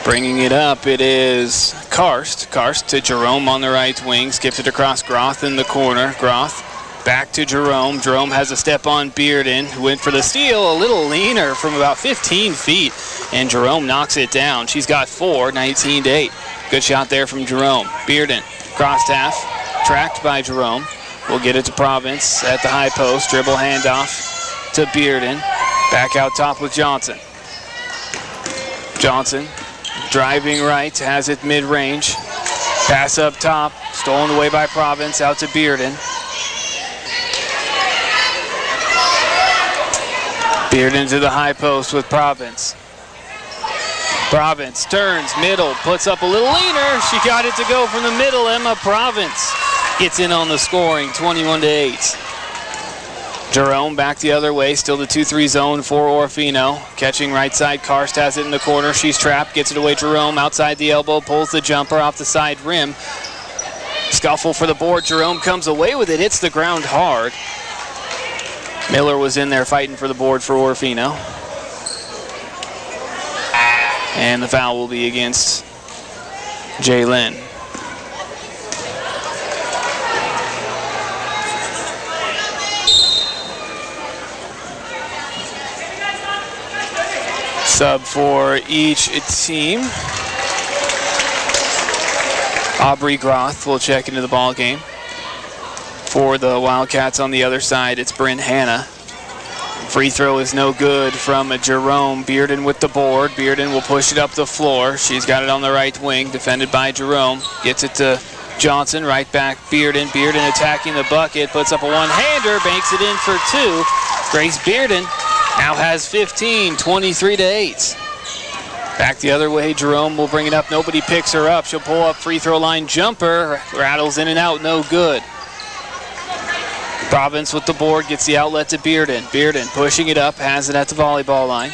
Bringing it up, it is Karst. Karst to Jerome on the right wing. Skips it across Groth in the corner. Groth back to Jerome. Jerome has a step on Bearden, who went for the steal, a little leaner from about 15 feet. And Jerome knocks it down. She's got 4, 19-8. Good shot there from Jerome. Bearden, crossed half, tracked by Jerome. We'll get it to Province at the high post. Dribble handoff to Bearden. Back out top with Johnson. Johnson driving right, has it mid-range. Pass up top, stolen away by Province, out to Bearden. Bearden to the high post with Province. Province turns, middle, puts up a little leaner. She got it to go from the middle. Emma Province gets in on the scoring, 21-8. Jerome back the other way, still the 2-3 zone for Orofino. Catching right side, Karst has it in the corner. She's trapped, gets it away. Jerome outside the elbow, pulls the jumper off the side rim. Scuffle for the board. Jerome comes away with it, hits the ground hard. Miller was in there fighting for the board for Orofino. And the foul will be against Jalen. Sub for each team. Aubrey Groth will check into the ball game. For the Wildcats on the other side, it's Bryn Hanna. Free throw is no good from Jerome. Bearden with the board. Bearden will push it up the floor. She's got it on the right wing, defended by Jerome. Gets it to Johnson, right back Bearden. Bearden attacking the bucket, puts up a one-hander, banks it in for 2. Grace Bearden now has 15, 23-8. Back the other way, Jerome will bring it up. Nobody picks her up. She'll pull up free throw line jumper. Rattles in and out, no good. Province with the board, gets the outlet to Bearden. Bearden pushing it up, has it at the volleyball line.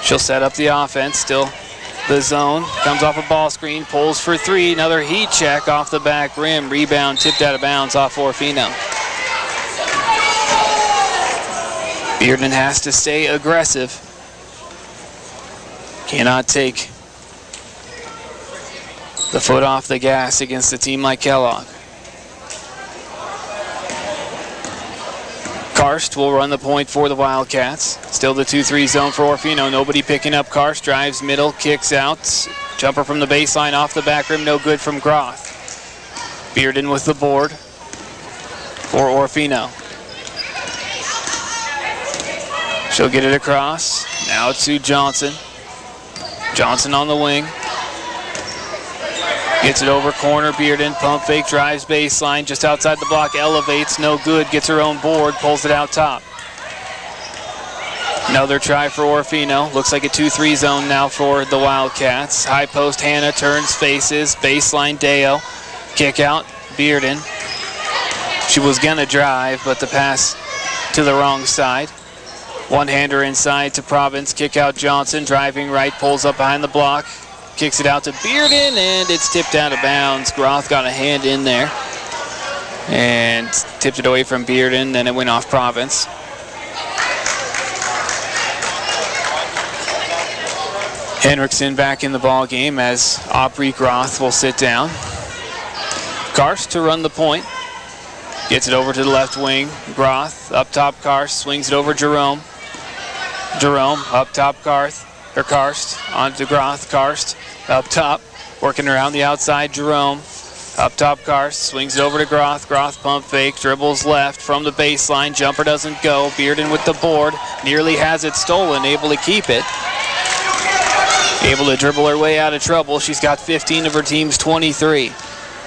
She'll set up the offense, still the zone. Comes off a ball screen, pulls for 3. Another heat check off the back rim. Rebound tipped out of bounds off Orofino. Bearden has to stay aggressive. Cannot take the foot off the gas against a team like Kellogg. Karst will run the point for the Wildcats. Still the 2-3 zone for Orofino. Nobody picking up. Karst drives middle, kicks out. Jumper from the baseline off the back rim, no good from Groth. Bearden with the board for Orofino. She'll get it across. Now to Johnson. Johnson on the wing. Gets it over corner. Bearden, pump fake, drives baseline. Just outside the block, elevates, no good. Gets her own board, pulls it out top. Another try for Orofino. Looks like a 2-3 zone now for the Wildcats. High post, Hannah turns, faces. Baseline, Deo. Kick out, Bearden. She was going to drive, but the pass to the wrong side. One-hander inside to Province. Kick out Johnson. Driving right. Pulls up behind the block. Kicks it out to Bearden, and it's tipped out of bounds. Groth got a hand in there and tipped it away from Bearden. Then it went off Province. Henriksen back in the ball game as Aubrey Groth will sit down. Karst to run the point. Gets it over to the left wing. Groth up top. Karst swings it over Jerome. Jerome up top. Karst onto Groth. Karst up top, working around the outside. Jerome up top. Karst swings it over to Groth. Groth pump fake, dribbles left from the baseline. Jumper doesn't go. Bearden with the board, nearly has it stolen, able to keep it. Able to dribble her way out of trouble. She's got 15 of her team's 23.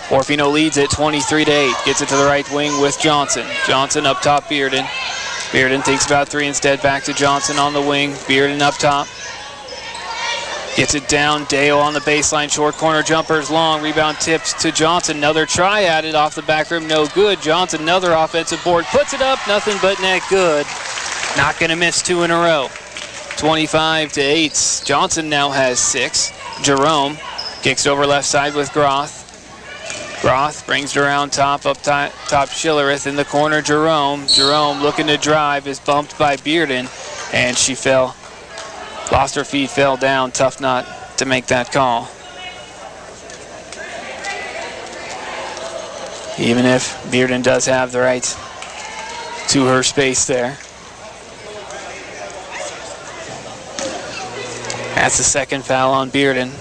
Orofino leads it 23-8. Gets it to the right wing with Johnson. Johnson up top. Bearden. Bearden thinks about three instead. Back to Johnson on the wing. Bearden up top. Gets it down. Dale on the baseline. Short corner jumper's long. Rebound tips to Johnson. Another try at it off the back rim. No good. Johnson, another offensive board. Puts it up. Nothing but net good. Not going to miss two in a row. 25-8. Johnson now has 6. Jerome kicks it over left side with Groth. Groth brings it around top, up top Schillereth in the corner. Jerome looking to drive, is bumped by Bearden, and she fell. Lost her feet, fell down. Tough not to make that call. Even if Bearden does have the right to her space there. That's the second foul on Bearden.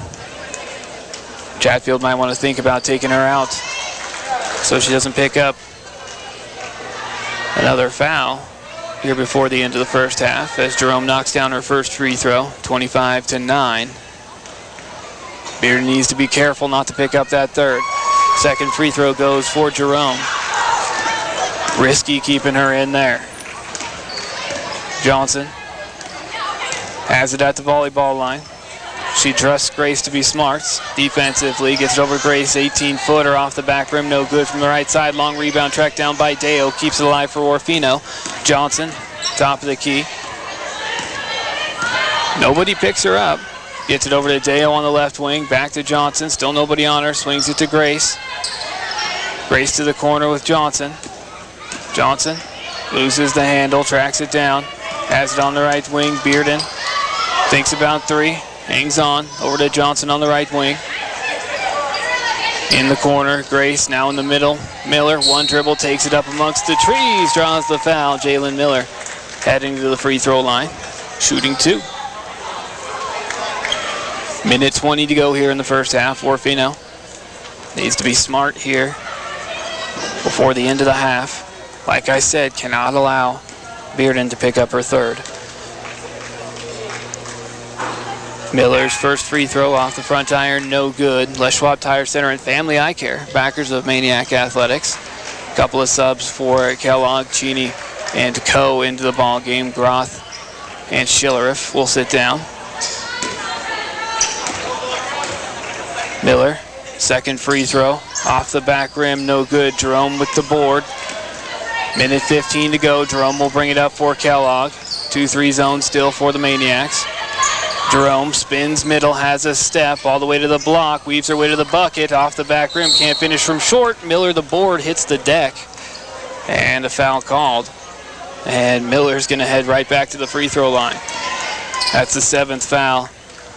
Chatfield might want to think about taking her out so she doesn't pick up another foul here before the end of the first half as Jerome knocks down her first free throw, 25-9. Bearden needs to be careful not to pick up that third. Second free throw goes for Jerome. Risky keeping her in there. Johnson has it at the volleyball line. She trusts Grace to be smart. Defensively, gets it over Grace, 18-footer off the back rim, no good from the right side. Long rebound tracked down by Deo, keeps it alive for Orofino. Johnson, top of the key. Nobody picks her up. Gets it over to Deo on the left wing, back to Johnson, still nobody on her, swings it to Grace. Grace to the corner with Johnson. Johnson loses the handle, tracks it down, has it on the right wing. Bearden thinks about three. Hangs on, over to Johnson on the right wing. In the corner, Grace now in the middle. Miller, one dribble, takes it up amongst the trees, draws the foul. Jalen Miller heading to the free throw line, shooting 2. Minute 20 to go here in the first half. Orofino needs to be smart here before the end of the half. Like I said, cannot allow Bearden to pick up her third. Miller's first free throw off the front iron, no good. Les Schwab Tire Center and Family Eye Care, backers of Maniac Athletics. A couple of subs for Kellogg, Cheney, and Co. into the ball game. Groth and Schillereth will sit down. Miller, second free throw off the back rim, no good. Jerome with the board. Minute 15 to go. Jerome will bring it up for Kellogg. 2-3 zone still for the Maniacs. Jerome spins middle, has a step all the way to the block, weaves her way to the bucket, off the back rim, can't finish from short. Miller, the board, hits the deck, and a foul called. And Miller's going to head right back to the free throw line. That's the 7th foul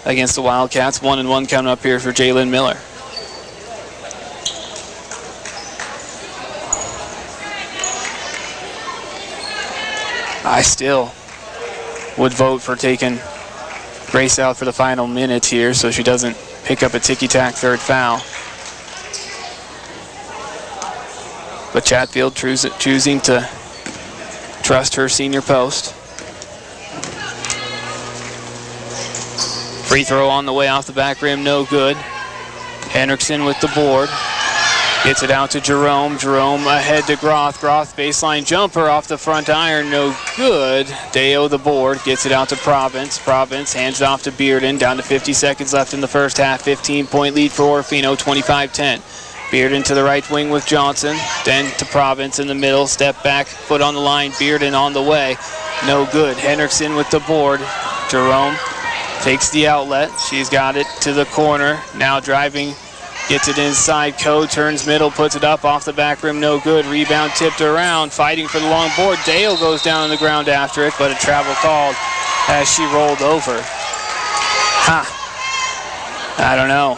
against the Wildcats. 1-1 coming up here for Jalen Miller. I still would vote for taking Grace out for the final minutes here so she doesn't pick up a ticky-tack third foul. But Chatfield choosing to trust her senior post. Free throw on the way off the back rim, no good. Henriksen with the board. Gets it out to Jerome. Jerome ahead to Groth. Groth baseline jumper off the front iron, no good. Deo the board, gets it out to Province. Province hands it off to Bearden. Down to 50 seconds left in the first half. 15-point lead for Orofino, 25-10. Bearden to the right wing with Johnson. Then to Province in the middle. Step back, foot on the line. Bearden on the way. No good. Henriksen with the board. Jerome takes the outlet. She's got it to the corner. Now driving. Gets it inside. Coe turns middle, puts it up off the back rim. No good. Rebound tipped around. Fighting for the long board. Dale goes down on the ground after it, but a travel called as she rolled over. I don't know.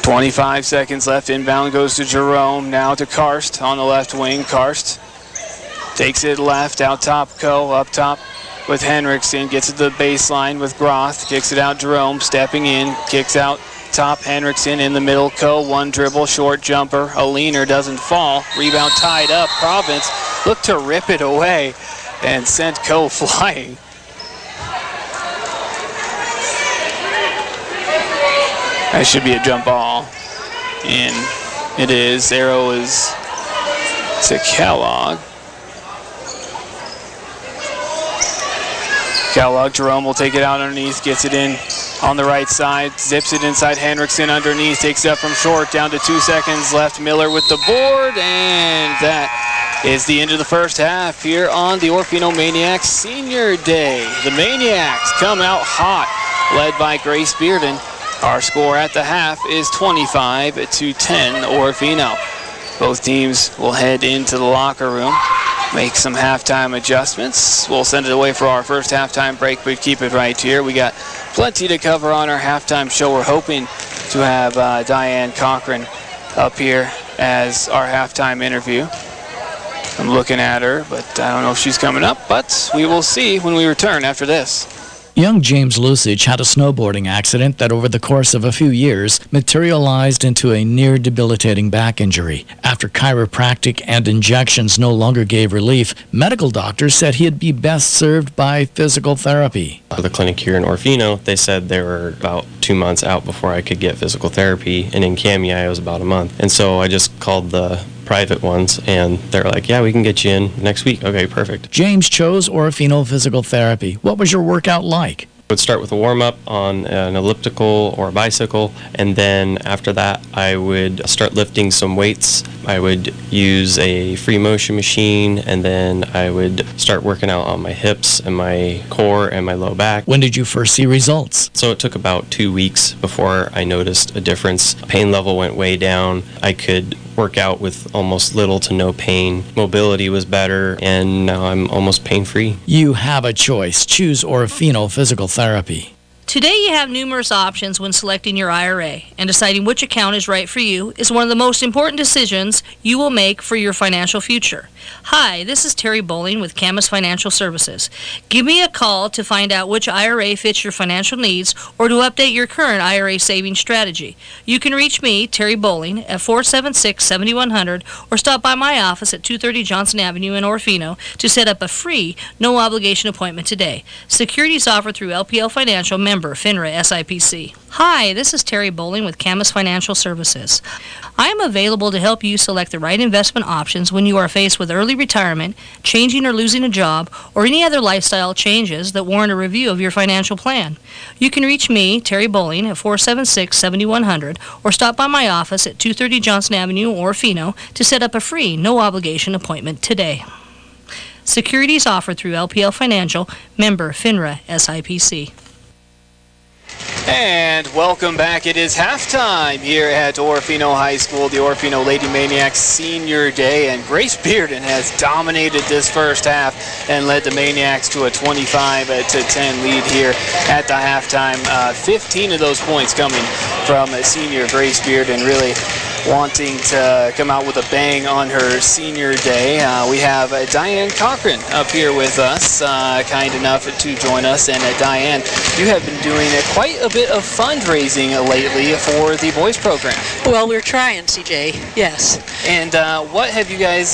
.25 seconds left. Inbound goes to Jerome. Now to Karst on the left wing. Karst takes it left. Out top, Coe. Up top with Henriksen. Gets it to the baseline with Groth. Kicks it out. Jerome stepping in. Kicks out top. Henriksen in the middle. Coe. One dribble. Short jumper. A leaner doesn't fall. Rebound tied up. Province looked to rip it away and sent Coe flying. That should be a jump ball. And it is. Arrow is to Kellogg. Kellogg, Jerome will take it out underneath, gets it in on the right side, zips it inside Henriksen underneath, takes it up from short, down to 2 seconds left. Miller with the board, and that is the end of the first half here on the Orofino Maniacs Senior Day. The Maniacs come out hot, led by Grace Bearden. Our score at the half is 25-10 Orofino. Both teams will head into the locker room, make some halftime adjustments. We'll send it away for our first halftime break, but keep it right here. We got plenty to cover on our halftime show. We're hoping to have Diane Cochran up here as our halftime interview. I'm looking at her, but I don't know if she's coming up, but we will see when we return after this. Young James Lusage had a snowboarding accident that over the course of a few years materialized into a near debilitating back injury. After chiropractic and injections no longer gave relief, medical doctors said he'd be best served by physical therapy. For the clinic here in Orofino, they said they were about 2 months out before I could get physical therapy, and in KMEI it was about a month. And so I just called the private ones, and they're like, yeah, we can get you in next week. Okay, perfect. James chose Orofino Physical Therapy. What was your workout like? I would start with a warm-up on an elliptical or a bicycle, and then after that I would start lifting some weights. I would use a free motion machine, and then I would start working out on my hips and my core and my low back. When did you first see results? So it took about 2 weeks before I noticed a difference. Pain level went way down. I could work out with almost little to no pain. Mobility was better, and now I'm almost pain-free. You have a choice. Choose Orofino Physical Therapy. Today you have numerous options when selecting your IRA, and deciding which account is right for you is one of the most important decisions you will make for your financial future. Hi, this is Terry Bowling with Camas Financial Services. Give me a call to find out which IRA fits your financial needs or to update your current IRA savings strategy. You can reach me, Terry Bowling, at 476-7100 or stop by my office at 230 Johnson Avenue in Orofino to set up a free, no-obligation appointment today. Securities offered through LPL Financial, member FINRA SIPC. Hi, this is Terry Bowling with Camas Financial Services. I am available to help you select the right investment options when you are faced with early retirement, changing or losing a job, or any other lifestyle changes that warrant a review of your financial plan. You can reach me, Terry Bowling, at 476-7100 or stop by my office at 230 Johnson Avenue, Orofino to set up a free, no-obligation appointment today. Securities offered through LPL Financial, member FINRA SIPC. And welcome back. It is halftime here at Orofino High School, the Orofino Lady Maniacs Senior Day, and Grace Bearden has dominated this first half and led the Maniacs to a 25-10 lead here at the halftime. 15 of those points coming from senior Grace Bearden, really wanting to come out with a bang on her senior day. We have Diane Cochran up here with us, kind enough to join us. And Diane, you have been doing quite a bit of fundraising lately for the boys program. Well, we're trying, CJ. Yes. And what do you guys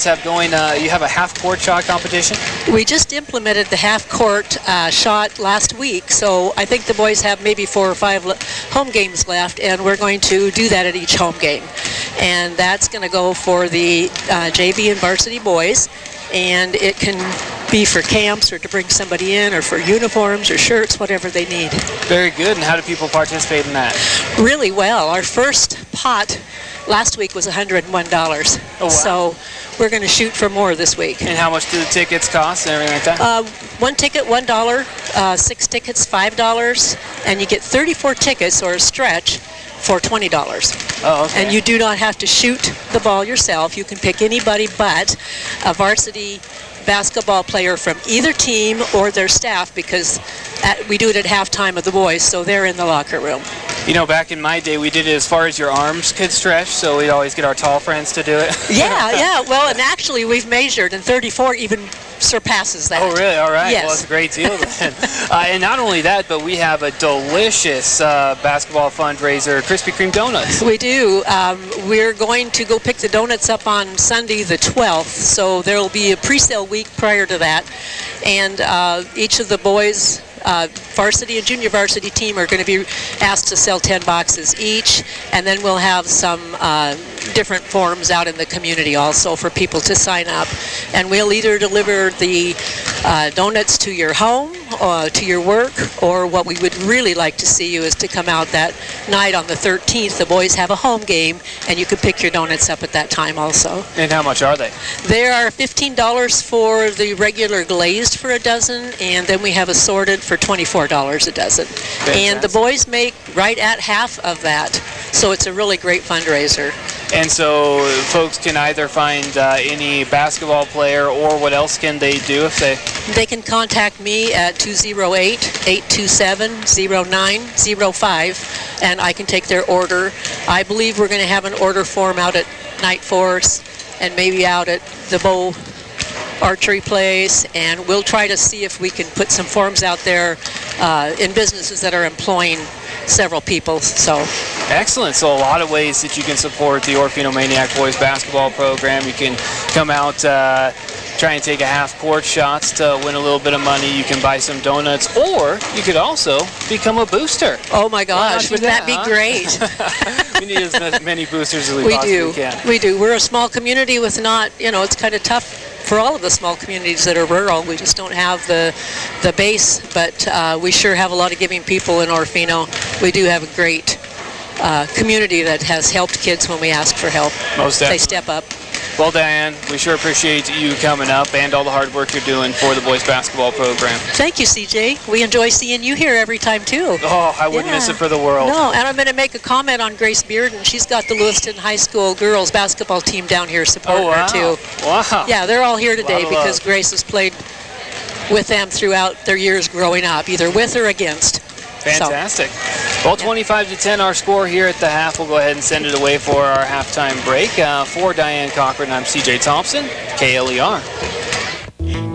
have going? You have a half-court shot competition? We just implemented the half-court shot last week, so I think the boys have maybe 4 or 5 home games left, and we're going to do that at each home game. And that's going to go for the JV and varsity boys, and it can be for camps or to bring somebody in or for uniforms or shirts, whatever they need. Very good. And how do people participate in that? Really well. Our first pot last week was $101. Oh, wow. So we're going to shoot for more this week. And how much do the tickets cost and everything like that? One ticket, $1. 6 tickets, $5. And you get 34 tickets or a stretch for $20. Oh, okay. And you do not have to shoot the ball yourself. You can pick anybody but a varsity basketball player from either team or their staff, because we do it at halftime of the boys, so they're in the locker room. You know, back in my day, we did it as far as your arms could stretch, so we'd always get our tall friends to do it. Yeah. Well, and actually we've measured, and 34 even surpasses that. Oh, really? All right. Yes. Well, it's a great deal then. And not only that, but we have a delicious basketball fundraiser, Krispy Kreme donuts. We do. We're going to go pick the donuts up on Sunday the 12th, so there will be a pre-sale week prior to that. And each of the boys, varsity and junior varsity team, are going to be asked to sell 10 boxes each, and then we'll have some different forms out in the community also for people to sign up. And we'll either deliver the donuts to your home or to your work, or what we would really like to see you is to come out that night on the 13th. The boys have a home game, and you can pick your donuts up at that time also. And how much are they? They are $15 for the regular glazed for a dozen, and then we have assorted for $24 a dozen. Fantastic. And the boys make right at half of that, so it's a really great fundraiser. And so folks can either find any basketball player, or what else can they do if they... They can contact me at 208-827-0905, and I can take their order. I believe we're going to have an order form out at Night Force and maybe out at the Bow Archery Place, and we'll try to see if we can put some forms out there in businesses that are employing several people. So excellent. So a lot of ways that you can support the Orofino Maniac boys basketball program. You can come out, try and take a half-court shots to win a little bit of money. You can buy some donuts, or you could also become a booster. Oh my gosh, wouldn't that be great? We need as many boosters as we possibly can. We do. We're a small community with not, it's kind of tough for all of the small communities that are rural. We just don't have the base, but we sure have a lot of giving people in Orofino. We do have a great community that has helped kids when we ask for help. Most definitely. They step up. Well, Diane, we sure appreciate you coming up and all the hard work you're doing for the boys basketball program. Thank you, CJ. We enjoy seeing you here every time, too. Oh, I wouldn't miss it for the world. No, and I'm going to make a comment on Grace Bearden. She's got the Lewiston High School girls basketball team down here supporting her, too. Wow. Yeah, they're all here today because Grace has played with them throughout their years growing up, either with or against. Fantastic. Well, 25-10 our score here at the half. We'll go ahead and send it away for our halftime break. For Diane Cochran, I'm CJ Thompson, KLER.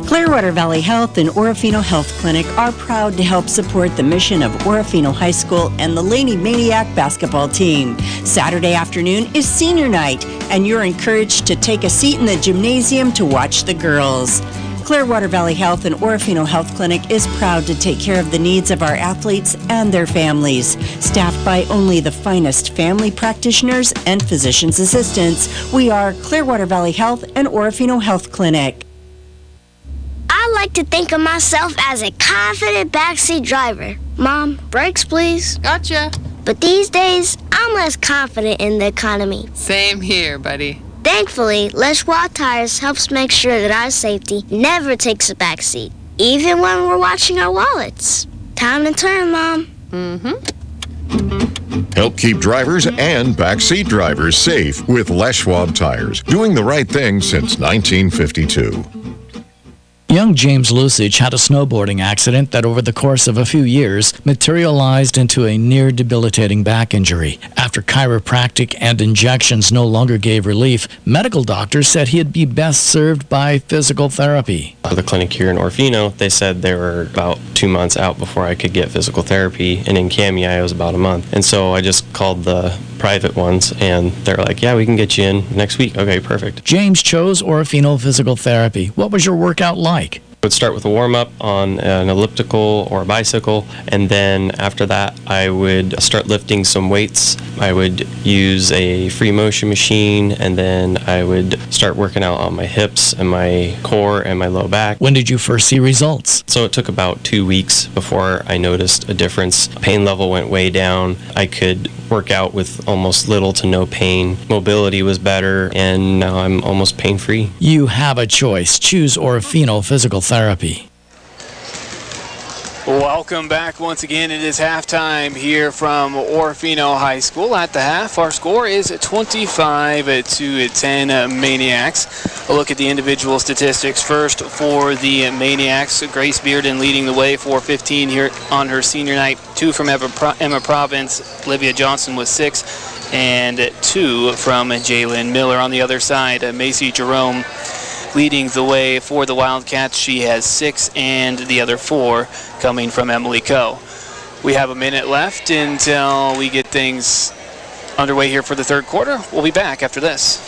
Clearwater Valley Health and Orofino Health Clinic are proud to help support the mission of Orofino High School and the Lady Maniac basketball team. Saturday afternoon is senior night, and you're encouraged to take a seat in the gymnasium to watch the girls. Clearwater Valley Health and Orofino Health Clinic is proud to take care of the needs of our athletes and their families. Staffed by only the finest family practitioners and physician's assistants, we are Clearwater Valley Health and Orofino Health Clinic. I like to think of myself as a confident backseat driver. Mom, brakes please. Gotcha. But these days, I'm less confident in the economy. Same here, buddy. Thankfully, Leschwa Tires helps make sure that our safety never takes a backseat, even when we're watching our wallets. Time to turn, Mom. Help keep drivers and backseat drivers safe with Leschwa Tires, doing the right thing since 1952. Young James Lusich had a snowboarding accident that over the course of a few years materialized into a near-debilitating back injury. After chiropractic and injections no longer gave relief, medical doctors said he'd be best served by physical therapy. The clinic here in Orofino, they said they were about 2 months out before I could get physical therapy, and in KMEI it was about a month. And so I just called the private ones, and they're like, yeah, we can get you in next week. Okay, perfect. James chose Orofino Physical Therapy. What was your workout like? I would start with a warm-up on an elliptical or a bicycle, and then after that I would start lifting some weights. I would use a free motion machine, and then I would start working out on my hips and my core and my low back. When did you first see results? So it took about 2 weeks before I noticed a difference. Pain level went way down. I could work out with almost little to no pain. Mobility was better, and now I'm almost pain-free. You have a choice. Choose Orofino Physical Therapy. Welcome back once again. It is halftime here from Orofino High School. At the half, our score is 25-10 Maniacs. A look at the individual statistics. First for the Maniacs, Grace Bearden leading the way, 4:15 here on her senior night. 2 from Emma Province. Olivia Johnson with 6, and 2 from Jalen Miller. On the other side, Macy Jerome leading the way for the Wildcats. She has 6, and the other 4 coming from Emily Coe. We have a minute left until we get things underway here for the third quarter. We'll be back after this.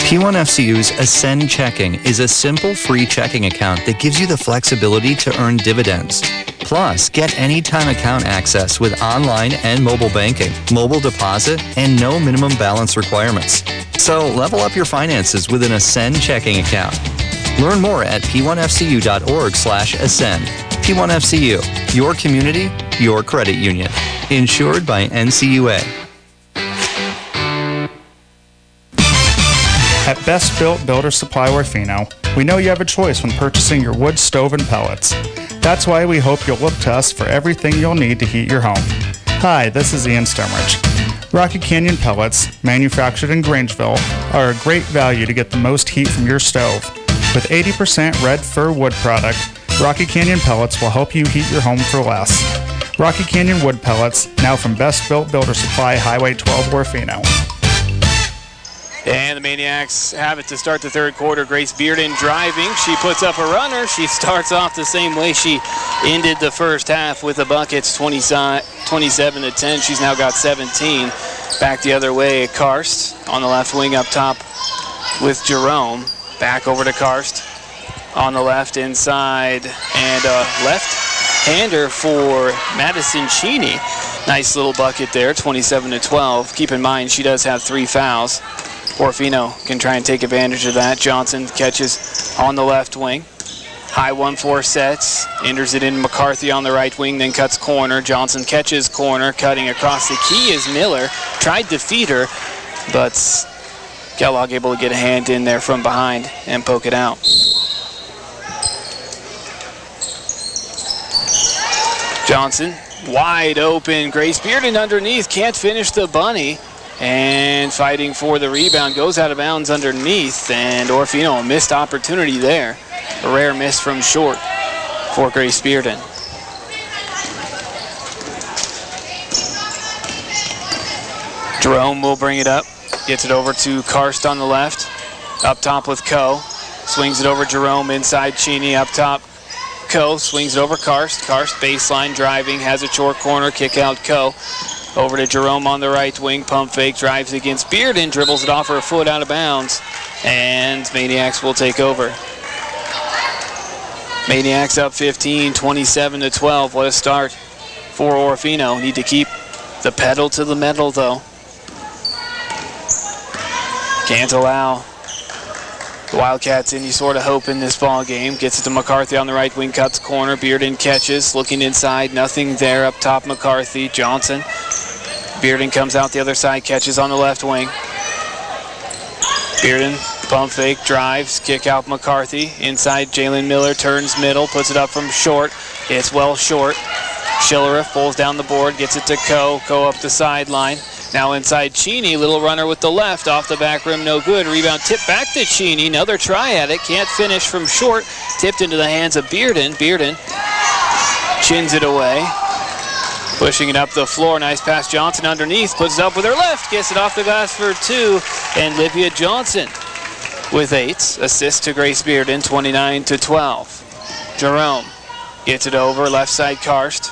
P1FCU's Ascend Checking is a simple free checking account that gives you the flexibility to earn dividends. Plus, get anytime account access with online and mobile banking, mobile deposit, and no minimum balance requirements. So level up your finances with an Ascend checking account. Learn more at p1fcu.org/ascend. P1FCU, your community, your credit union. Insured by NCUA. At Best Built Builder Supply Orofino, we know you have a choice when purchasing your wood stove and pellets. That's why we hope you'll look to us for everything you'll need to heat your home. Hi, this is Ian Stemrich. Rocky Canyon pellets, manufactured in Grangeville, are a great value to get the most heat from your stove. With 80% red fir wood product, Rocky Canyon pellets will help you heat your home for less. Rocky Canyon wood pellets, now from Best Built Builder Supply, Highway 12, Orofino. And the Maniacs have it to start the third quarter. Grace Bearden driving. She puts up a runner. She starts off the same way she ended the first half with the buckets, 27-10. She's now got 17. Back the other way, Karst on the left wing up top with Jerome. Back over to Karst on the left inside, and left-hander for Madison Cheney. Nice little bucket there, 27-12. Keep in mind, she does have 3 fouls. Orofino can try and take advantage of that. Johnson catches on the left wing. High 1-4 sets. Enters it in McCarthy on the right wing, then cuts corner. Johnson catches corner. Cutting across the key is Miller. Tried to feed her, but Kellogg able to get a hand in there from behind and poke it out. Johnson wide open. Grace Bearden underneath. Can't finish the bunny. And fighting for the rebound, goes out of bounds underneath, and Orofino, a missed opportunity there. A rare miss from short for Grace Bearden. Jerome will bring it up, gets it over to Karst on the left, up top with Coe, swings it over Jerome, inside Cheney, up top Coe, swings it over Karst. Karst baseline driving, has a short corner, kick out Coe. Over to Jerome on the right wing, pump fake, drives against Bearden, dribbles it off her foot out of bounds, and Maniacs will take over. Maniacs up 15, 27-12. What a start for Orofino. Need to keep the pedal to the metal, though. Can't allow the Wildcats any sort of hope in this ball game. Gets it to McCarthy on the right wing, cuts corner. Bearden catches, looking inside, nothing there. Up top, McCarthy. Johnson. Bearden comes out the other side, catches on the left wing. Bearden, pump fake, drives, kick out McCarthy. Inside, Jalen Miller turns middle, puts it up from short. It's well short. Schillerer pulls down the board, gets it to Coe. Coe up the sideline. Now inside Cheney, little runner with the left, off the back rim, no good. Rebound tipped back to Cheney, another try at it, can't finish from short. Tipped into the hands of Bearden. Bearden chins it away. Pushing it up the floor, nice pass. Johnson underneath, puts it up with her left, gets it off the glass for 2, and Olivia Johnson with 8. Assist to Grace Bearden, 29-12. Jerome gets it over, left side Karst.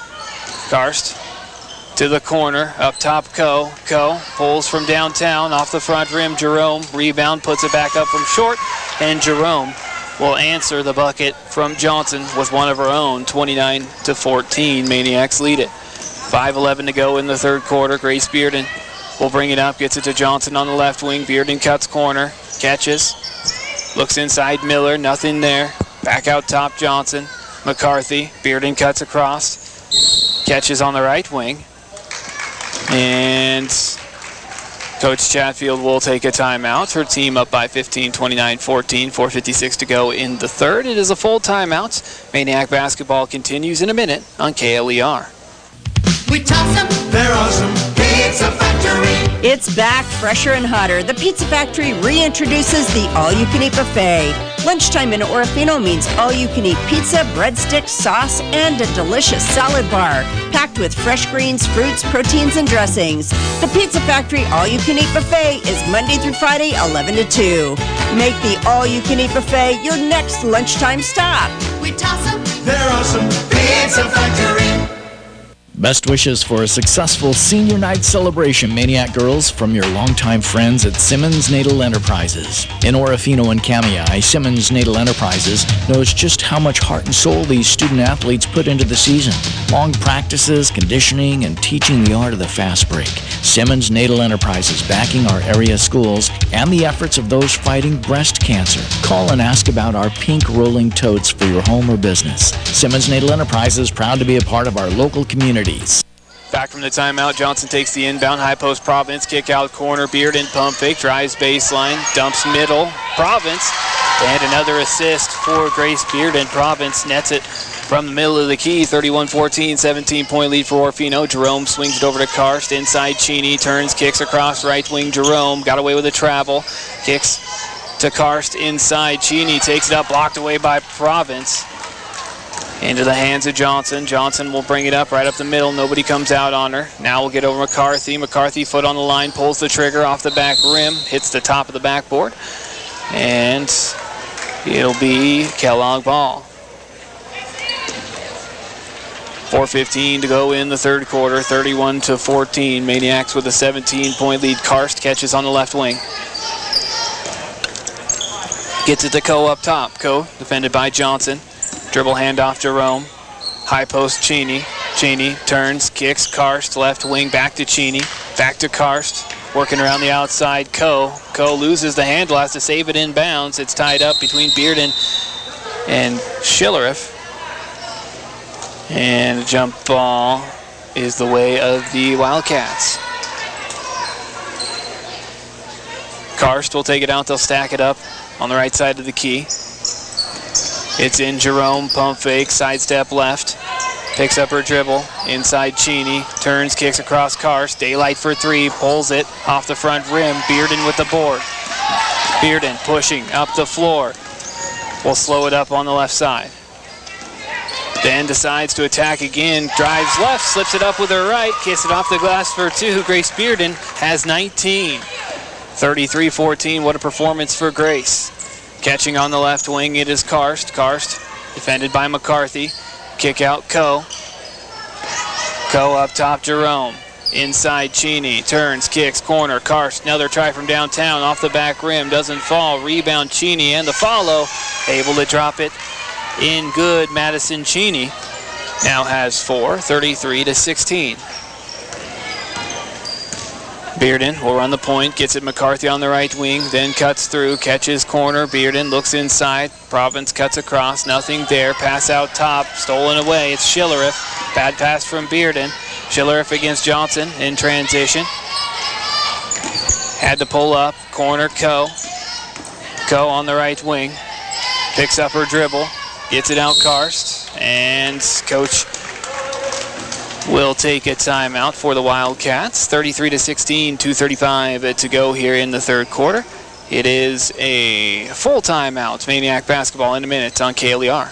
Karst to the corner, up top Coe. Coe pulls from downtown, off the front rim. Jerome, rebound, puts it back up from short, and Jerome will answer the bucket from Johnson with one of her own, 29-14. Maniacs lead it. 5:11 to go in the third quarter. Grace Bearden will bring it up, gets it to Johnson on the left wing. Bearden cuts corner, catches, looks inside Miller, nothing there. Back out top, Johnson. McCarthy, Bearden cuts across, catches on the right wing. And Coach Chatfield will take a timeout. Her team up by 15, 29-14, 4:56 to go in the third. It is a full timeout. Maniac basketball continues in a minute on KLER. We toss them, they're awesome. Pizza Factory. It's back, fresher and hotter. The Pizza Factory reintroduces the all-you-can-eat buffet. Lunchtime in Orofino means all-you-can-eat pizza, breadsticks, sauce, and a delicious salad bar, packed with fresh greens, fruits, proteins, and dressings. The Pizza Factory all-you-can-eat buffet is Monday through Friday, 11 to 2. Make the all-you-can-eat buffet your next lunchtime stop. We toss them, they're awesome. Pizza Factory. Best wishes for a successful senior night celebration, Maniac girls, from your longtime friends at Simmons Natal Enterprises. In Orofino and Kamei, Simmons Natal Enterprises knows just how much heart and soul these student athletes put into the season. Long practices, conditioning, and teaching the art of the fast break. Simmons Natal Enterprises backing our area schools and the efforts of those fighting breast cancer. Call and ask about our pink rolling totes for your home or business. Simmons Natal Enterprises, proud to be a part of our local community. Back from the timeout, Johnson takes the inbound, high post Providence, kick out corner, Bearden pump fake, drives baseline, dumps middle, Providence, and another assist for Grace Bearden. Providence nets it from the middle of the key, 31-14, 17-point lead for Orofino. Jerome swings it over to Karst, inside Cheney, turns, kicks across right wing. Jerome got away with a travel, kicks to Karst inside. Cheney takes it up, blocked away by Providence. Into the hands of Johnson. Johnson will bring it up right up the middle. Nobody comes out on her. Now we'll get over McCarthy. McCarthy, foot on the line, pulls the trigger off the back rim, hits the top of the backboard, and it'll be Kellogg ball. 4:15 to go in the third quarter, 31-14. Maniacs with a 17-point lead. Karst catches on the left wing. Gets it to Coe up top. Coe defended by Johnson. Dribble handoff, Jerome. High post, Cheney. Cheney turns, kicks, Karst, left wing, back to Cheney. Back to Karst, working around the outside, Coe. Coe loses the handle, has to save it inbounds. It's tied up between Bearden and Schillereff. And a jump ball is the way of the Wildcats. Karst will take it out, they'll stack it up on the right side of the key. It's in Jerome, pump fake, sidestep left. Picks up her dribble, inside Cheney, turns, kicks across Karst. Daylight for three, pulls it off the front rim. Bearden with the board. Bearden pushing up the floor. Will slow it up on the left side. Then decides to attack again, drives left, slips it up with her right, kicks it off the glass for two. Grace Bearden has 19. 33-14, what a performance for Grace. Catching on the left wing, it is Karst. Karst defended by McCarthy. Kick out Coe. Coe up top, Jerome. Inside Cheney, turns, kicks, corner, Karst. Another try from downtown, off the back rim, doesn't fall. Rebound Cheney and the follow. Able to drop it in good. Madison Cheney now has 4, 33-16. Bearden will run the point, gets it McCarthy on the right wing, then cuts through, catches corner. Bearden looks inside. Providence cuts across, nothing there. Pass out top, stolen away. It's Schillereff. Bad pass from Bearden. Schillereff against Johnson in transition. Had to pull up, corner Coe. Coe on the right wing. Picks up her dribble, gets it out Karst, and Coach will take a timeout for the Wildcats. 33-16, 2:35 to go here in the third quarter. It is a full timeout. Maniac basketball in a minute on KLER.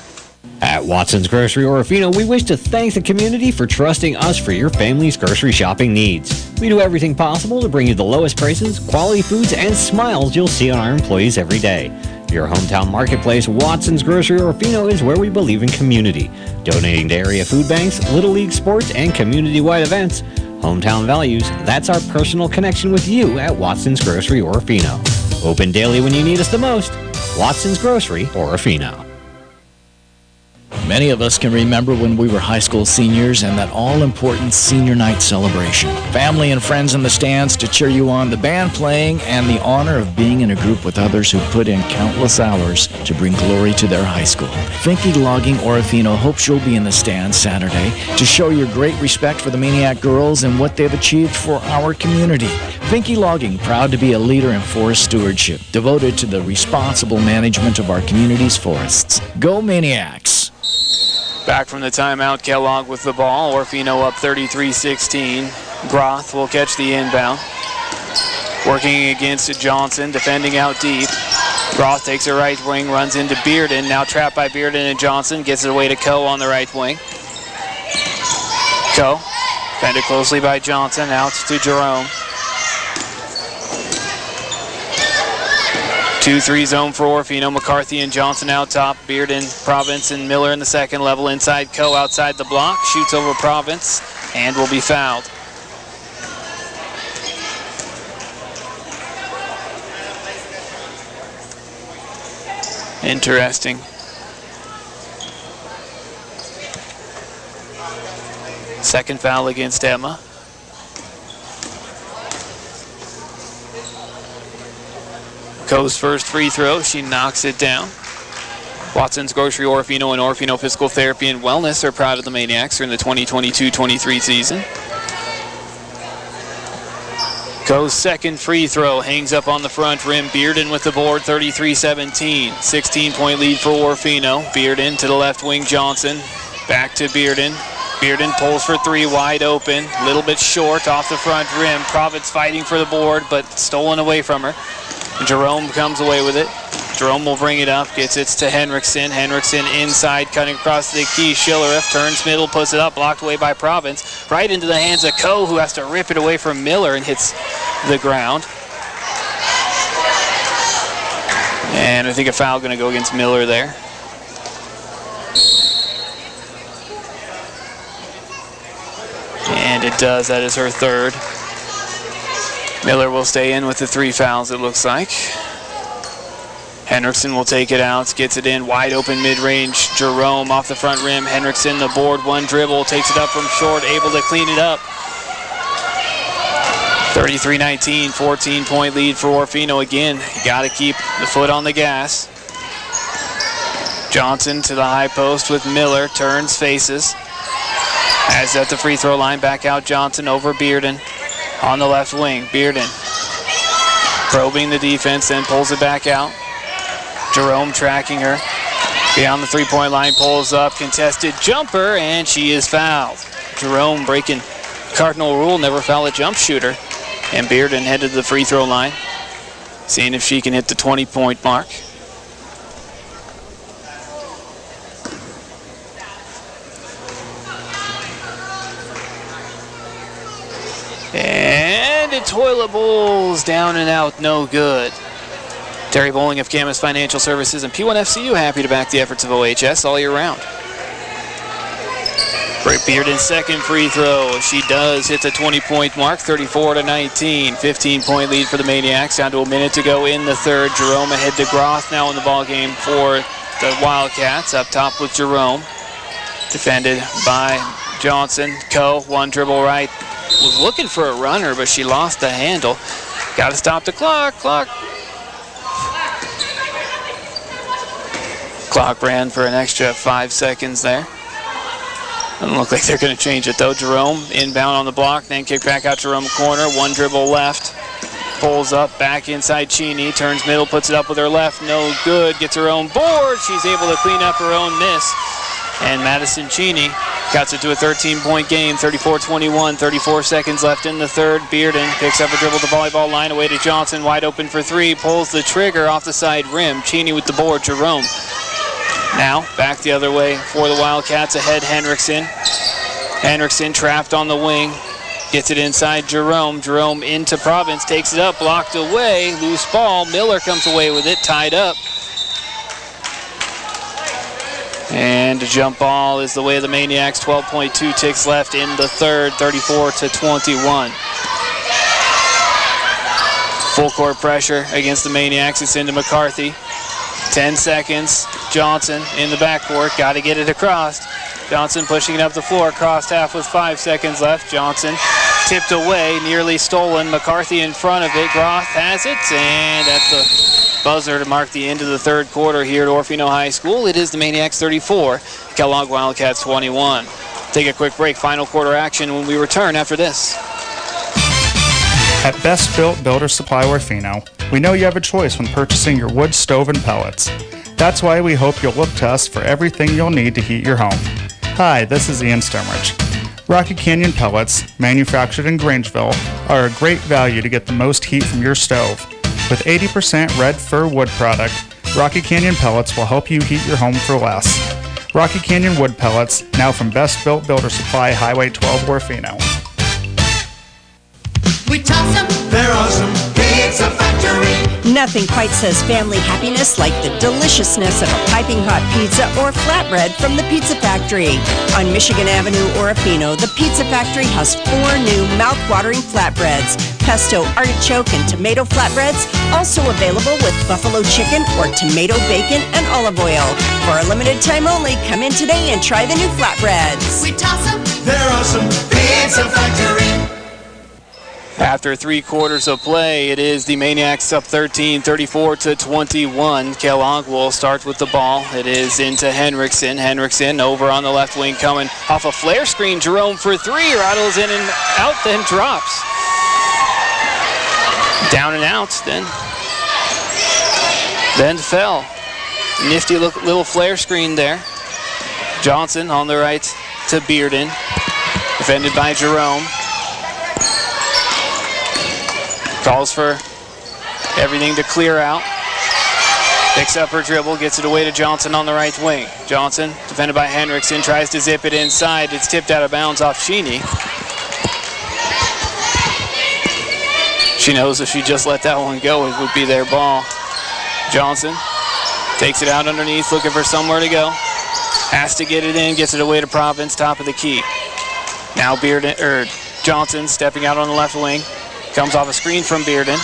At Watson's Grocery Orofino, we wish to thank the community for trusting us for your family's grocery shopping needs. We do everything possible to bring you the lowest prices, quality foods, and smiles you'll see on our employees every day. Your hometown marketplace, Watson's Grocery Orofino, is where we believe in community, donating to area food banks, Little League sports, and community-wide events. Hometown values, that's our personal connection with you at Watson's Grocery Orofino. Open daily when you need us the most. Watson's Grocery Orofino. Many of us can remember when we were high school seniors and that all-important senior night celebration. Family and friends in the stands to cheer you on, the band playing, and the honor of being in a group with others who put in countless hours to bring glory to their high school. Finke Logging Orofino hopes you'll be in the stands Saturday to show your great respect for the Maniac girls and what they've achieved for our community. Finke Logging, proud to be a leader in forest stewardship, devoted to the responsible management of our community's forests. Go Maniacs! Back from the timeout, Kellogg with the ball. Orofino up 33-16. Groth will catch the inbound. Working against Johnson, defending out deep. Groth takes a right wing, runs into Bearden. Now trapped by Bearden and Johnson. Gets it away to Coe on the right wing. Coe, defended closely by Johnson. Out to Jerome. 2-3 zone for Orofino. McCarthy and Johnson out top. Bearden, Province, and Miller in the second level. Inside Coe outside the block. Shoots over Province and will be fouled. Interesting. Second foul against Emma. Coe's first free throw, she knocks it down. Watson's Grocery Orofino and Orofino Physical Therapy and Wellness are proud of the Maniacs during the 2022-23 season. Coe's second free throw hangs up on the front rim. Bearden with the board, 33-17. 16-point lead for Orofino. Bearden to the left wing, Johnson. Back to Bearden. Bearden pulls for three, wide open. A little bit short off the front rim. Province fighting for the board, but stolen away from her. Jerome comes away with it. Jerome will bring it up, gets it to Henriksen. Henriksen inside, cutting across the key. Schillerup turns middle, puts it up, blocked away by Province. Right into the hands of Coe, who has to rip it away from Miller and hits the ground. And I think a foul going to go against Miller there. And it does. That is her third. Miller will stay in with the 3 fouls, it looks like. Henriksen will take it out, gets it in, wide open mid-range. Jerome off the front rim. Henriksen the board, one dribble, takes it up from short, able to clean it up. 33-19, 14-point lead for Orofino. Again, you got to keep the foot on the gas. Johnson to the high post with Miller, turns, faces. As at the free throw line, back out Johnson over Bearden. On the left wing, Bearden probing the defense, then pulls it back out. Jerome tracking her. Beyond the three-point line, pulls up, contested jumper, and she is fouled. Jerome breaking cardinal rule, never foul a jump shooter. And Bearden headed to the free throw line, seeing if she can hit the 20-point mark. And it toilet bowls down and out, no good. Terry Bowling of Camas Financial Services and P1FCU happy to back the efforts of OHS all year round. Great Bearden's second free throw. She does hit the 20-point mark, 34-19. 15-point lead for the Maniacs. Down to a minute to go in the third. Jerome ahead to Groth now in the ball game for the Wildcats. Up top with Jerome. Defended by Johnson. Coe, one dribble right. Was looking for a runner, but she lost the handle. Got to stop the clock. Clock ran for an extra 5 seconds there. Doesn't look like they're going to change it though. Jerome inbound on the block, then kick back out Jerome corner. One dribble left. Pulls up, back inside Cheney. Turns middle, puts it up with her left. No good. Gets her own board. She's able to clean up her own miss. And Madison Cheney cuts it to a 13-point game. 34-21. 34 seconds left in the third. Bearden picks up a dribble to volleyball line away to Johnson. Wide open for three. Pulls the trigger off the side rim. Cheney with the board. Jerome. Now, back the other way for the Wildcats. Ahead, Henriksen. Henriksen trapped on the wing. Gets it inside Jerome. Jerome into Province. Takes it up. Blocked away. Loose ball. Miller comes away with it. Tied up. And a jump ball is the way of the Maniacs. 12.2 ticks left in the third. 34-21. Full court pressure against the Maniacs. It's into McCarthy. 10 seconds. Johnson in the backcourt. Got to get it across. Johnson pushing it up the floor. Crossed half with 5 seconds left. Johnson tipped away. Nearly stolen. McCarthy in front of it. Groth has it. And at the buzzer to mark the end of the third quarter here at Orofino High School. It is the Maniacs 34. Kellogg Wildcats 21. Take a quick break. Final quarter action when we return after this. At Best Built Builder Supply Orofino, we know you have a choice when purchasing your wood stove and pellets. That's why we hope you'll look to us for everything you'll need to heat your home. Hi, this is Ian Stemrich. Rocky Canyon pellets, manufactured in Grangeville, are a great value to get the most heat from your stove. With 80% red fir wood product, Rocky Canyon pellets will help you heat your home for less. Rocky Canyon wood pellets, now from Best Built Builder Supply, Highway 12, Orofino. We toss them, they're awesome. Pizza Factory. Nothing quite says family happiness like the deliciousness of a piping hot pizza or flatbread from the Pizza Factory. On Michigan Avenue, Orofino, the Pizza Factory has 4 new mouth-watering flatbreads. Pesto, artichoke, and tomato flatbreads, also available with buffalo chicken or tomato bacon and olive oil. For a limited time only, come in today and try the new flatbreads. We toss them, they're awesome. Pizza Factory. After 3 quarters of play, it is the Maniacs up 13, 34-21. Kellogg will start with the ball. It is into Henriksen. Henriksen over on the left wing coming off a flare screen. Jerome for 3, rattles in and out, then drops. Down and out, then fell. Nifty little flare screen there. Johnson on the right to Bearden. Defended by Jerome. Calls for everything to clear out. Picks up her dribble, gets it away to Johnson on the right wing. Johnson, defended by Henriksen, tries to zip it inside. It's tipped out of bounds off Sheeny. She knows if she just let that one go, it would be their ball. Johnson takes it out underneath, looking for somewhere to go. Has to get it in, gets it away to Province, top of the key. Now Johnson stepping out on the left wing. Comes off a screen from Bearden.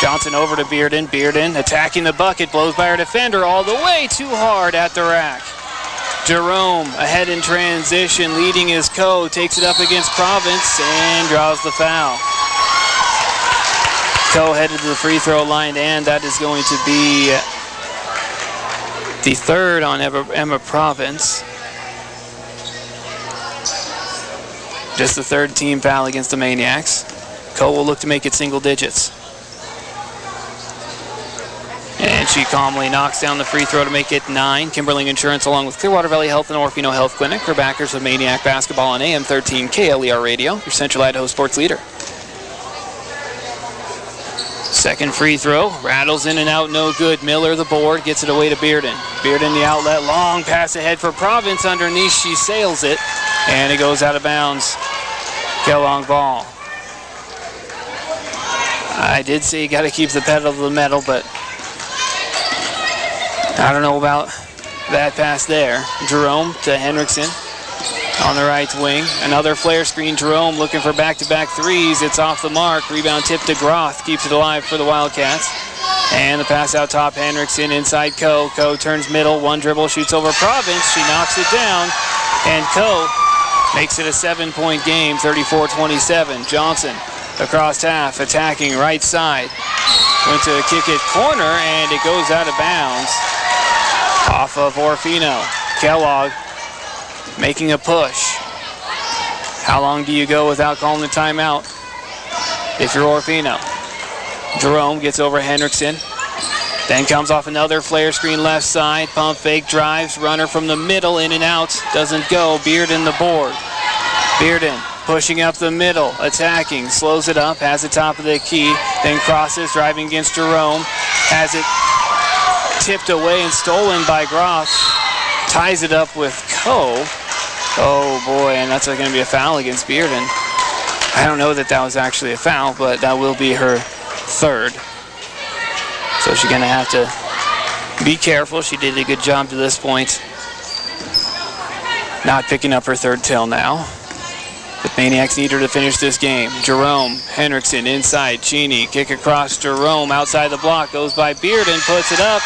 Johnson over to Bearden. Bearden attacking the bucket, blows by her defender all the way too hard at the rack. Jerome ahead in transition, leading his takes it up against Province and draws the foul. Headed to the free throw line, and that is going to be the third on Emma Province. Just the third team foul against the Maniacs. Coe will look to make it single digits. And she calmly knocks down the free throw to make it 9. Kimberling Insurance along with Clearwater Valley Health and Orofino Health Clinic are backers of Maniac Basketball on AM 13 KLER Radio, your Central Idaho sports leader. Second free throw, rattles in and out, no good. Miller the board, gets it away to Bearden. Bearden the outlet, long pass ahead for Province underneath. She sails it, and it goes out of bounds. Kellogg ball. I did say you got to keep the pedal to the metal, but I don't know about that pass there. Jerome to Henriksen on the right wing. Another flare screen. Jerome looking for back-to-back threes. It's off the mark. Rebound tip to Groth. Keeps it alive for the Wildcats. And the pass out top. Henriksen inside Coe. Coe turns middle. One dribble. Shoots over Province. She knocks it down. And Coe makes it a 7-point game. 34-27. Johnson across half. Attacking right side. Went to kick it corner. And it goes out of bounds. Off of Orofino. Kellogg making a push. How long do you go without calling the timeout if you're Orofino? Jerome gets over Henriksen. Then comes off another flare screen left side. Pump fake, drives, runner from the middle, in and out. Doesn't go. Bearden the board. Bearden pushing up the middle, attacking, slows it up, has the top of the key, then crosses, driving against Jerome. Has it tipped away and stolen by Groth. Ties it up with Coe. Oh boy, and that's going to be a foul against Bearden. I don't know that was actually a foul, but that will be her third. So she's going to have to be careful. She did a good job to this point. Not picking up her third till now. The Maniacs need her to finish this game. Jerome, Henriksen inside, Cheney, kick across Jerome, outside the block, goes by Bearden, puts it up,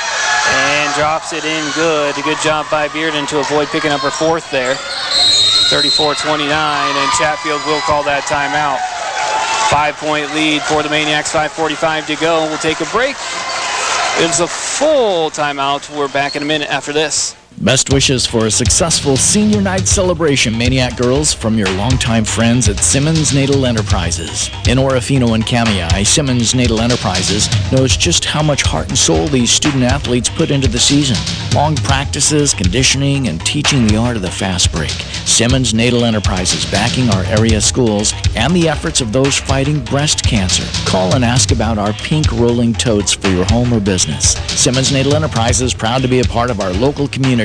and drops it in good. Good job by Bearden to avoid picking up her fourth there. 34-29, and Chatfield will call that timeout. 5-point lead for the Maniacs, 5:45 to go. We'll take a break. It's a full timeout. We're back in a minute after this. Best wishes for a successful senior night celebration, Maniac girls, from your longtime friends at Simmons Natal Enterprises. In Orofino and Kamei, Simmons Natal Enterprises knows just how much heart and soul these student athletes put into the season. Long practices, conditioning, and teaching the art of the fast break. Simmons Natal Enterprises backing our area schools and the efforts of those fighting breast cancer. Call and ask about our pink rolling totes for your home or business. Simmons Natal Enterprises, proud to be a part of our local communities.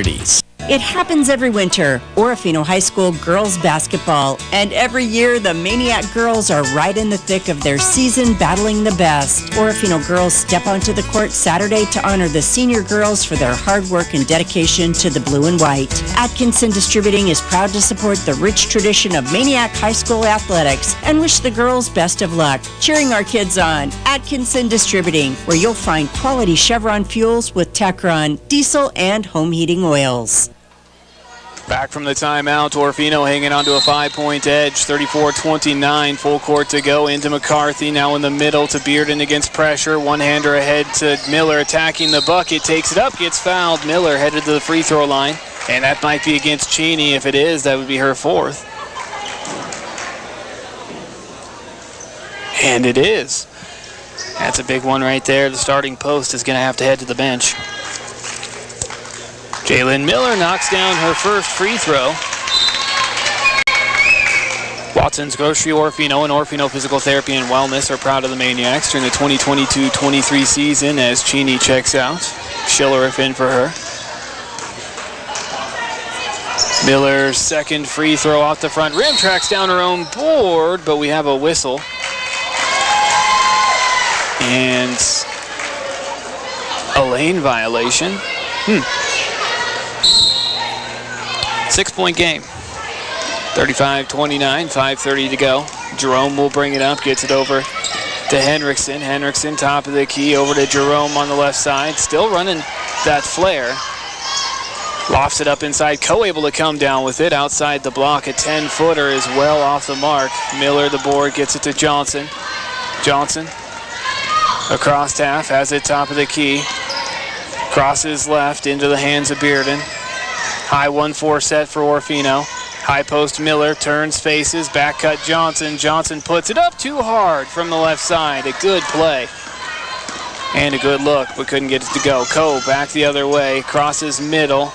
It happens every winter, Orofino High School girls basketball, and every year the Maniac girls are right in the thick of their season battling the best. Orofino girls step onto the court Saturday to honor the senior girls for their hard work and dedication to the blue and white. Atkinson Distributing is proud to support the rich tradition of Maniac High School athletics and wish the girls best of luck, cheering our kids on. Atkinson Distributing, where you'll find quality Chevron fuels with Techron, diesel, and home heating oils. Back from the timeout, Orofino hanging on to a 5-point edge, 34-29, full court to go into McCarthy, now in the middle to Bearden against pressure, one-hander ahead to Miller, attacking the bucket, takes it up, gets fouled. Miller headed to the free throw line, and that might be against Cheney. If it is, that would be her fourth. And it is. That's a big one right there. The starting post is going to have to head to the bench. Jalen Miller knocks down her first free throw. Watson's Grocery Orofino and Orofino Physical Therapy and Wellness are proud of the Maniacs during the 2022-23 season as Cheney checks out. Schilleriff in for her. Miller's second free throw off the front rim, tracks down her own board, but we have a whistle. And a lane violation. 6-point game. 35-29, 5:30 to go. Jerome will bring it up, gets it over to Henriksen. Henriksen, top of the key, over to Jerome on the left side. Still running that flare. Lofts it up inside. Coe able to come down with it outside the block. A 10-footer is well off the mark. Miller, the board, gets it to Johnson. Johnson across half, has it top of the key. Crosses left into the hands of Bearden. High 1-4 set for Orofino. High post Miller, turns, faces, back cut Johnson. Johnson puts it up too hard from the left side. A good play. And a good look, but couldn't get it to go. Coe back the other way, crosses middle.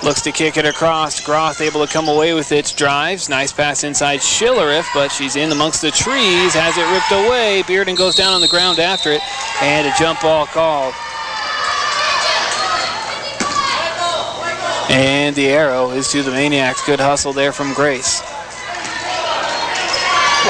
Looks to kick it across. Groth able to come away with it. Drives. Nice pass inside Schilleriff, but she's in amongst the trees. Has it ripped away. Bearden goes down on the ground after it. And a jump ball called. And the arrow is to the Maniacs. Good hustle there from Grace.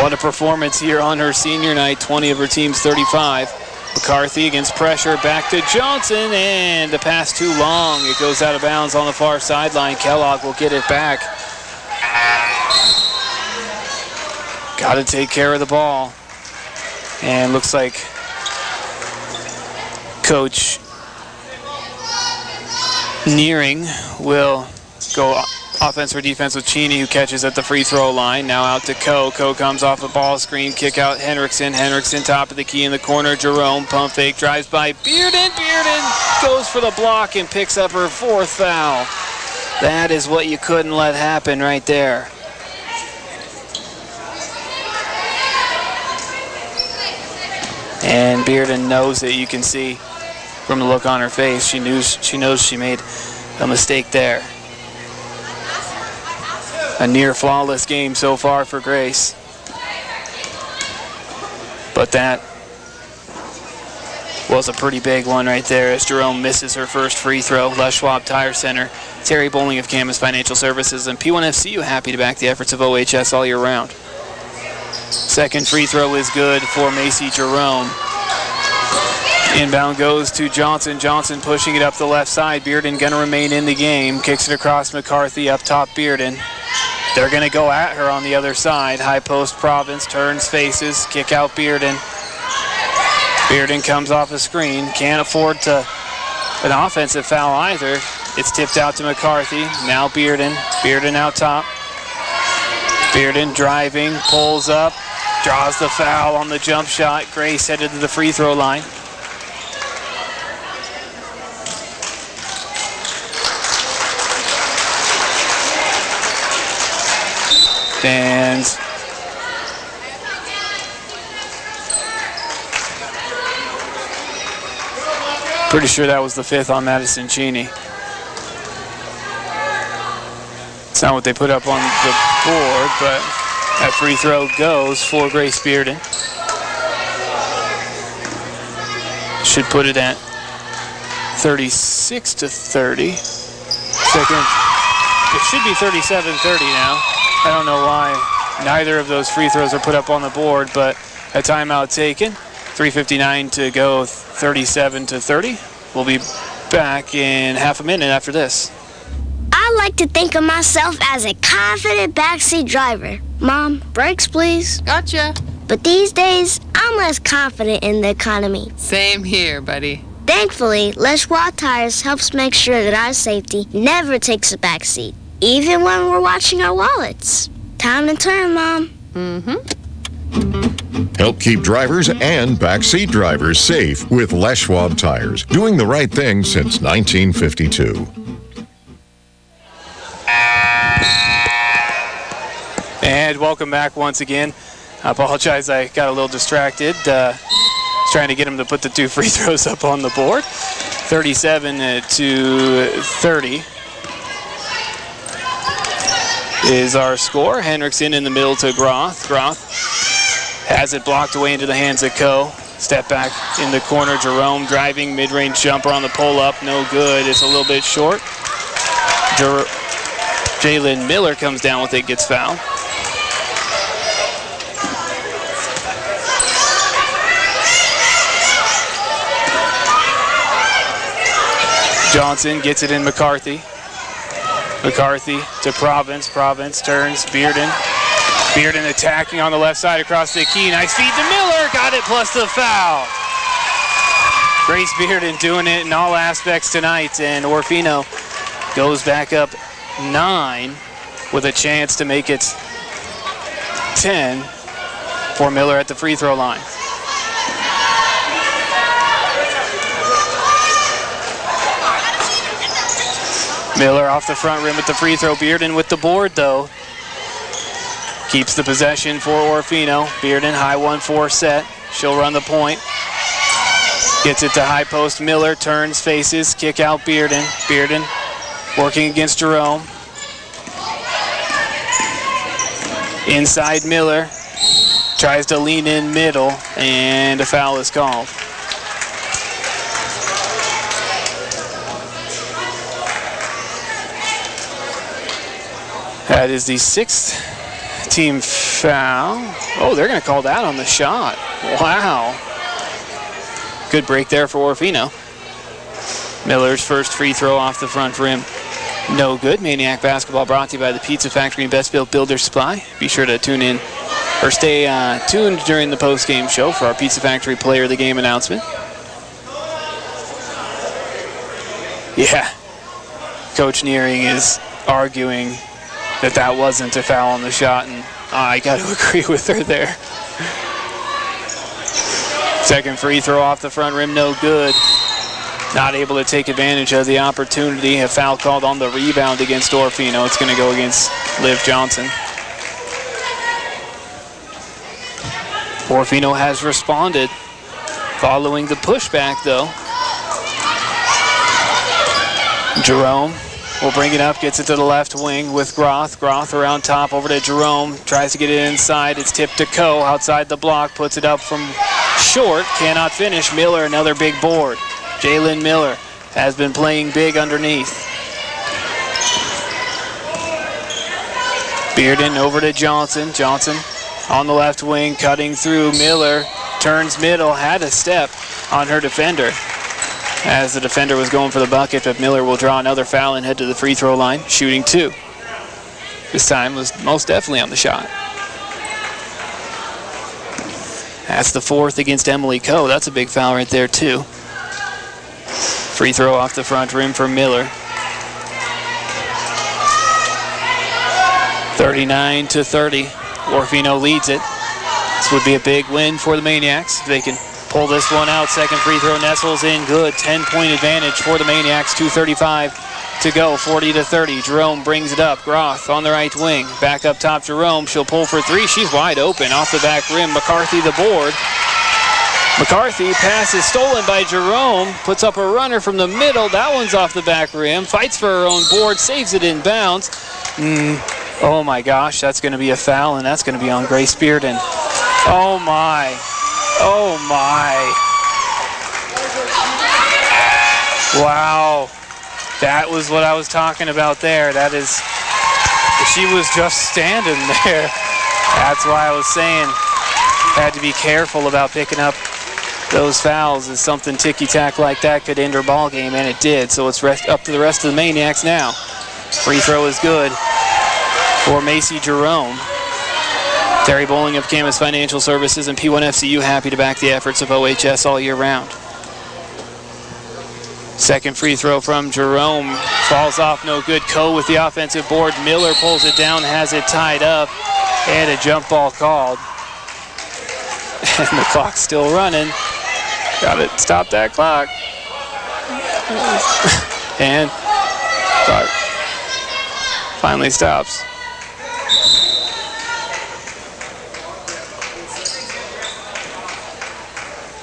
What a performance here on her senior night. 20 of her team's 35. McCarthy against pressure, back to Johnson, and the pass too long. It goes out of bounds on the far sideline. Kellogg will get it back. Got to take care of the ball. And looks like Coach Nearing will go offense or defense with Cheney, who catches at the free throw line. Now out to Coe. Coe comes off a ball screen, kick out Henriksen. Henriksen top of the key in the corner. Jerome pump fake, drives by Bearden. Bearden goes for the block and picks up her fourth foul. That is what you couldn't let happen right there. And Bearden knows it. You can see from the look on her face, she knows she made a mistake there. A near flawless game so far for Grace. But that was a pretty big one right there as Jerome misses her first free throw. Les Schwab Tire Center, Terry Bowling of Camas Financial Services, and P1FCU happy to back the efforts of OHS all year round. Second free throw is good for Macy Jerome. Inbound goes to Johnson. Johnson pushing it up the left side. Bearden going to remain in the game. Kicks it across McCarthy. Up top Bearden. They're going to go at her on the other side. High post Province, turns, faces, kick out Bearden. Bearden comes off the screen. Can't afford an offensive foul either. It's tipped out to McCarthy. Now Bearden. Bearden out top. Bearden driving, pulls up, draws the foul on the jump shot. Grace headed to the free throw line. And pretty sure that was the 5th on Madison Cheney. It's not what they put up on the board, but that free throw goes for Grace Bearden. Should put it at 36-30. Second, it should be 37-30 now. I don't know why neither of those free throws are put up on the board, but a timeout taken. 3:59 to go, 37-30. We'll be back in half a minute after this. I like to think of myself as a confident backseat driver. Mom, brakes please. Gotcha. But these days, I'm less confident in the economy. Same here, buddy. Thankfully, Leschwa Tires helps make sure that our safety never takes a backseat, even when we're watching our wallets. Time to turn, Mom. Help keep drivers and backseat drivers safe with Leschwab Tires, doing the right thing since 1952. And welcome back once again. I apologize, I got a little distracted. Trying to get him to put the 2 free throws up on the board. 37-30 is our score. Henriksen in the middle to Groth. Groth has it blocked away into the hands of Coe. Step back in the corner. Jerome driving, mid-range jumper on the pull-up. No good. It's a little bit short. Jalen Miller comes down with it, gets fouled. Johnson gets it in McCarthy. McCarthy to Province. Province turns. Bearden. Bearden attacking on the left side across the key. Nice feed to Miller. Got it plus the foul. Grace Bearden doing it in all aspects tonight. And Orofino goes back up 9 with a chance to make it 10 for Miller at the free throw line. Miller off the front rim with the free throw. Bearden with the board, though. Keeps the possession for Orofino. Bearden, high 1-4 set. She'll run the point. Gets it to high post. Miller turns, faces, kick out Bearden. Bearden working against Jerome. Inside Miller. Tries to lean in middle, and a foul is called. That is the 6th team foul. Oh, they're going to call that on the shot. Wow. Good break there for Orofino. Miller's first free throw off the front rim. No good. Maniac Basketball brought to you by the Pizza Factory and Best Built Builder Supply. Be sure to tune in or stay tuned during the post-game show for our Pizza Factory Player of the Game announcement. Yeah. Coach Nearing is arguing that wasn't a foul on the shot, and I got to agree with her there. Second free throw off the front rim, no good. Not able to take advantage of the opportunity. A foul called on the rebound against Orofino. It's going to go against Liv Johnson. Orofino has responded following the pushback, though. Jerome will bring it up, gets it to the left wing with Groth. Groth around top, over to Jerome. Tries to get it inside. It's tipped to Coe outside the block. Puts it up from short. Cannot finish. Miller, another big board. Jalen Miller has been playing big underneath. Bearden over to Johnson. Johnson on the left wing, cutting through. Miller turns middle, had a step on her defender as the defender was going for the bucket, but Miller will draw another foul and head to the free throw line, shooting 2. This time was most definitely on the shot. That's the 4th against Emily Coe. That's a big foul right there, too. Free throw off the front rim for Miller. 39-30. Orofino leads it. This would be a big win for the Maniacs. They can pull this one out. Second free throw nestles in good. 10-point advantage for the Maniacs. 2:35 to go. 40-30. Jerome brings it up. Groth on the right wing. Back up top, Jerome. She'll pull for 3. She's wide open off the back rim. McCarthy the board. McCarthy, pass is stolen by Jerome. Puts up a runner from the middle. That one's off the back rim. Fights for her own board. Saves it in bounds. Oh my gosh, that's going to be a foul, and that's going to be on Grace Bearden. Oh my. Oh my. Wow. That was what I was talking about there. That is, she was just standing there. That's why I was saying, had to be careful about picking up those fouls, as something ticky-tack like that could end her ball game, and it did. So it's up to the rest of the Maniacs now. Free throw is good for Macy Jerome. Terry Bowling of Camas Financial Services and P1FCU happy to back the efforts of OHS all year round. Second free throw from Jerome falls off, no good. Coe with the offensive board. Miller pulls it down, has it tied up, and a jump ball called. And the clock's still running. Got to stop that clock. And clock finally stops.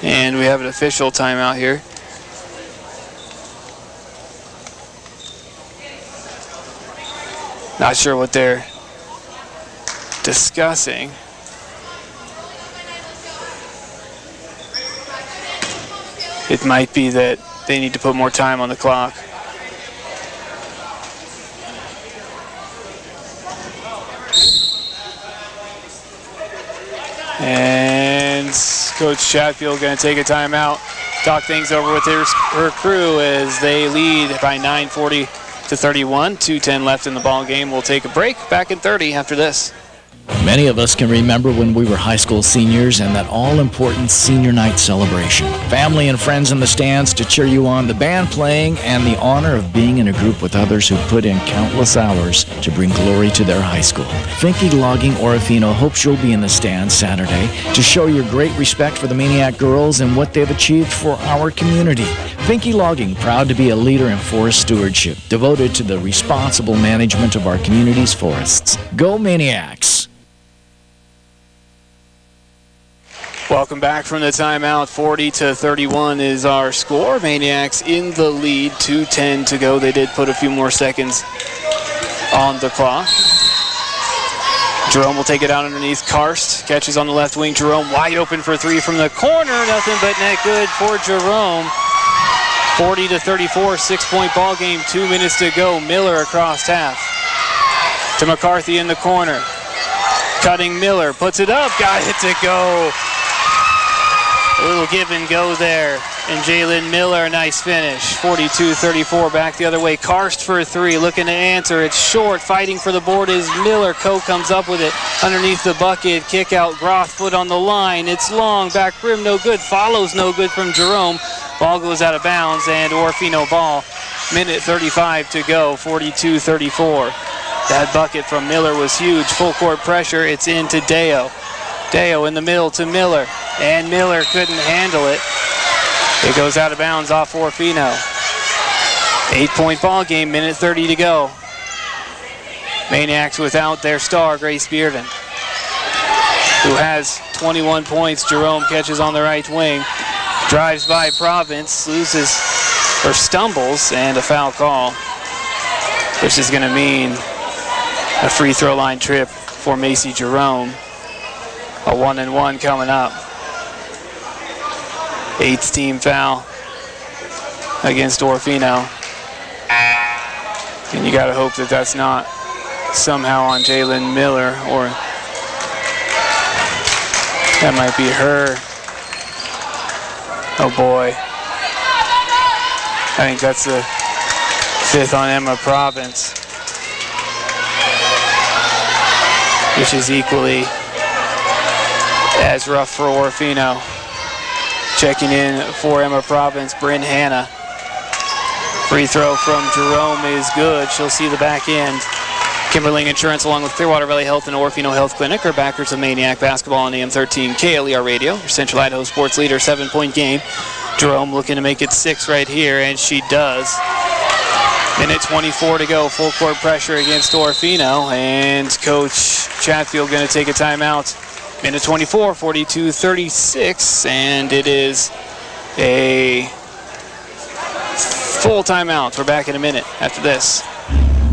And we have an official timeout here. Not sure what they're discussing. It might be that they need to put more time on the clock. And Coach Chatfield going to take a timeout, talk things over with her crew as they lead by 9:40-31. 2:10 left in the ball game. We'll take a break. Back in 30 after this. Many of us can remember when we were high school seniors and that all-important senior night celebration. Family and friends in the stands to cheer you on, the band playing, and the honor of being in a group with others who put in countless hours to bring glory to their high school. Finke Logging Orofino hopes you'll be in the stands Saturday to show your great respect for the Maniac girls and what they've achieved for our community. Finke Logging, proud to be a leader in forest stewardship, devoted to the responsible management of our community's forests. Go Maniacs! Welcome back from the timeout. 40-31 is our score. Maniacs in the lead. 2:10 to go. They did put a few more seconds on the clock. Jerome will take it out underneath Karst. Catches on the left wing. Jerome wide open for 3 from the corner. Nothing but net good for Jerome. 40-34, 6-point ball game. 2 minutes to go. Miller across half to McCarthy in the corner. Cutting Miller. Puts it up. Got it to go. A little give and go there. And Jalen Miller, nice finish. 42-34, back the other way. Karst for 3, looking to answer. It's short. Fighting for the board is Miller. Coe comes up with it underneath the bucket. Kick out. Groth foot on the line. It's long. Back rim, no good. Follows no good from Jerome. Ball goes out of bounds, and Orofino ball. Minute 35 to go. 42-34. That bucket from Miller was huge. Full court pressure. It's into Deo. Deo in the middle to Miller. And Miller couldn't handle it. It goes out of bounds off Orofino. 8-point ball game, minute 30 to go. Maniacs without their star, Grace Bearden, who has 21 points. Jerome catches on the right wing. Drives by Province, loses or stumbles, and a foul call, which is going to mean a free throw line trip for Macy Jerome. A 1-and-1 coming up. 8th team foul against Orofino. And you got to hope that that's not somehow on Jalen Miller, or that might be her. Oh boy. I think that's the 5th on Emma Province. which is equally as rough for Orofino. Checking in for Emma Province, Bryn Hanna. Free throw from Jerome is good. She'll see the back end. Kimberling Insurance, along with Clearwater Valley Health and Orofino Health Clinic, are backers of Maniac Basketball on AM13 KLER Radio, your Central Idaho sports leader, 7-point game. Jerome looking to make it 6 right here, and she does. Minute 24 to go, full court pressure against Orofino, and Coach Chatfield going to take a timeout. Minute 24, 42-36, and it is a full timeout. We're back in a minute after this.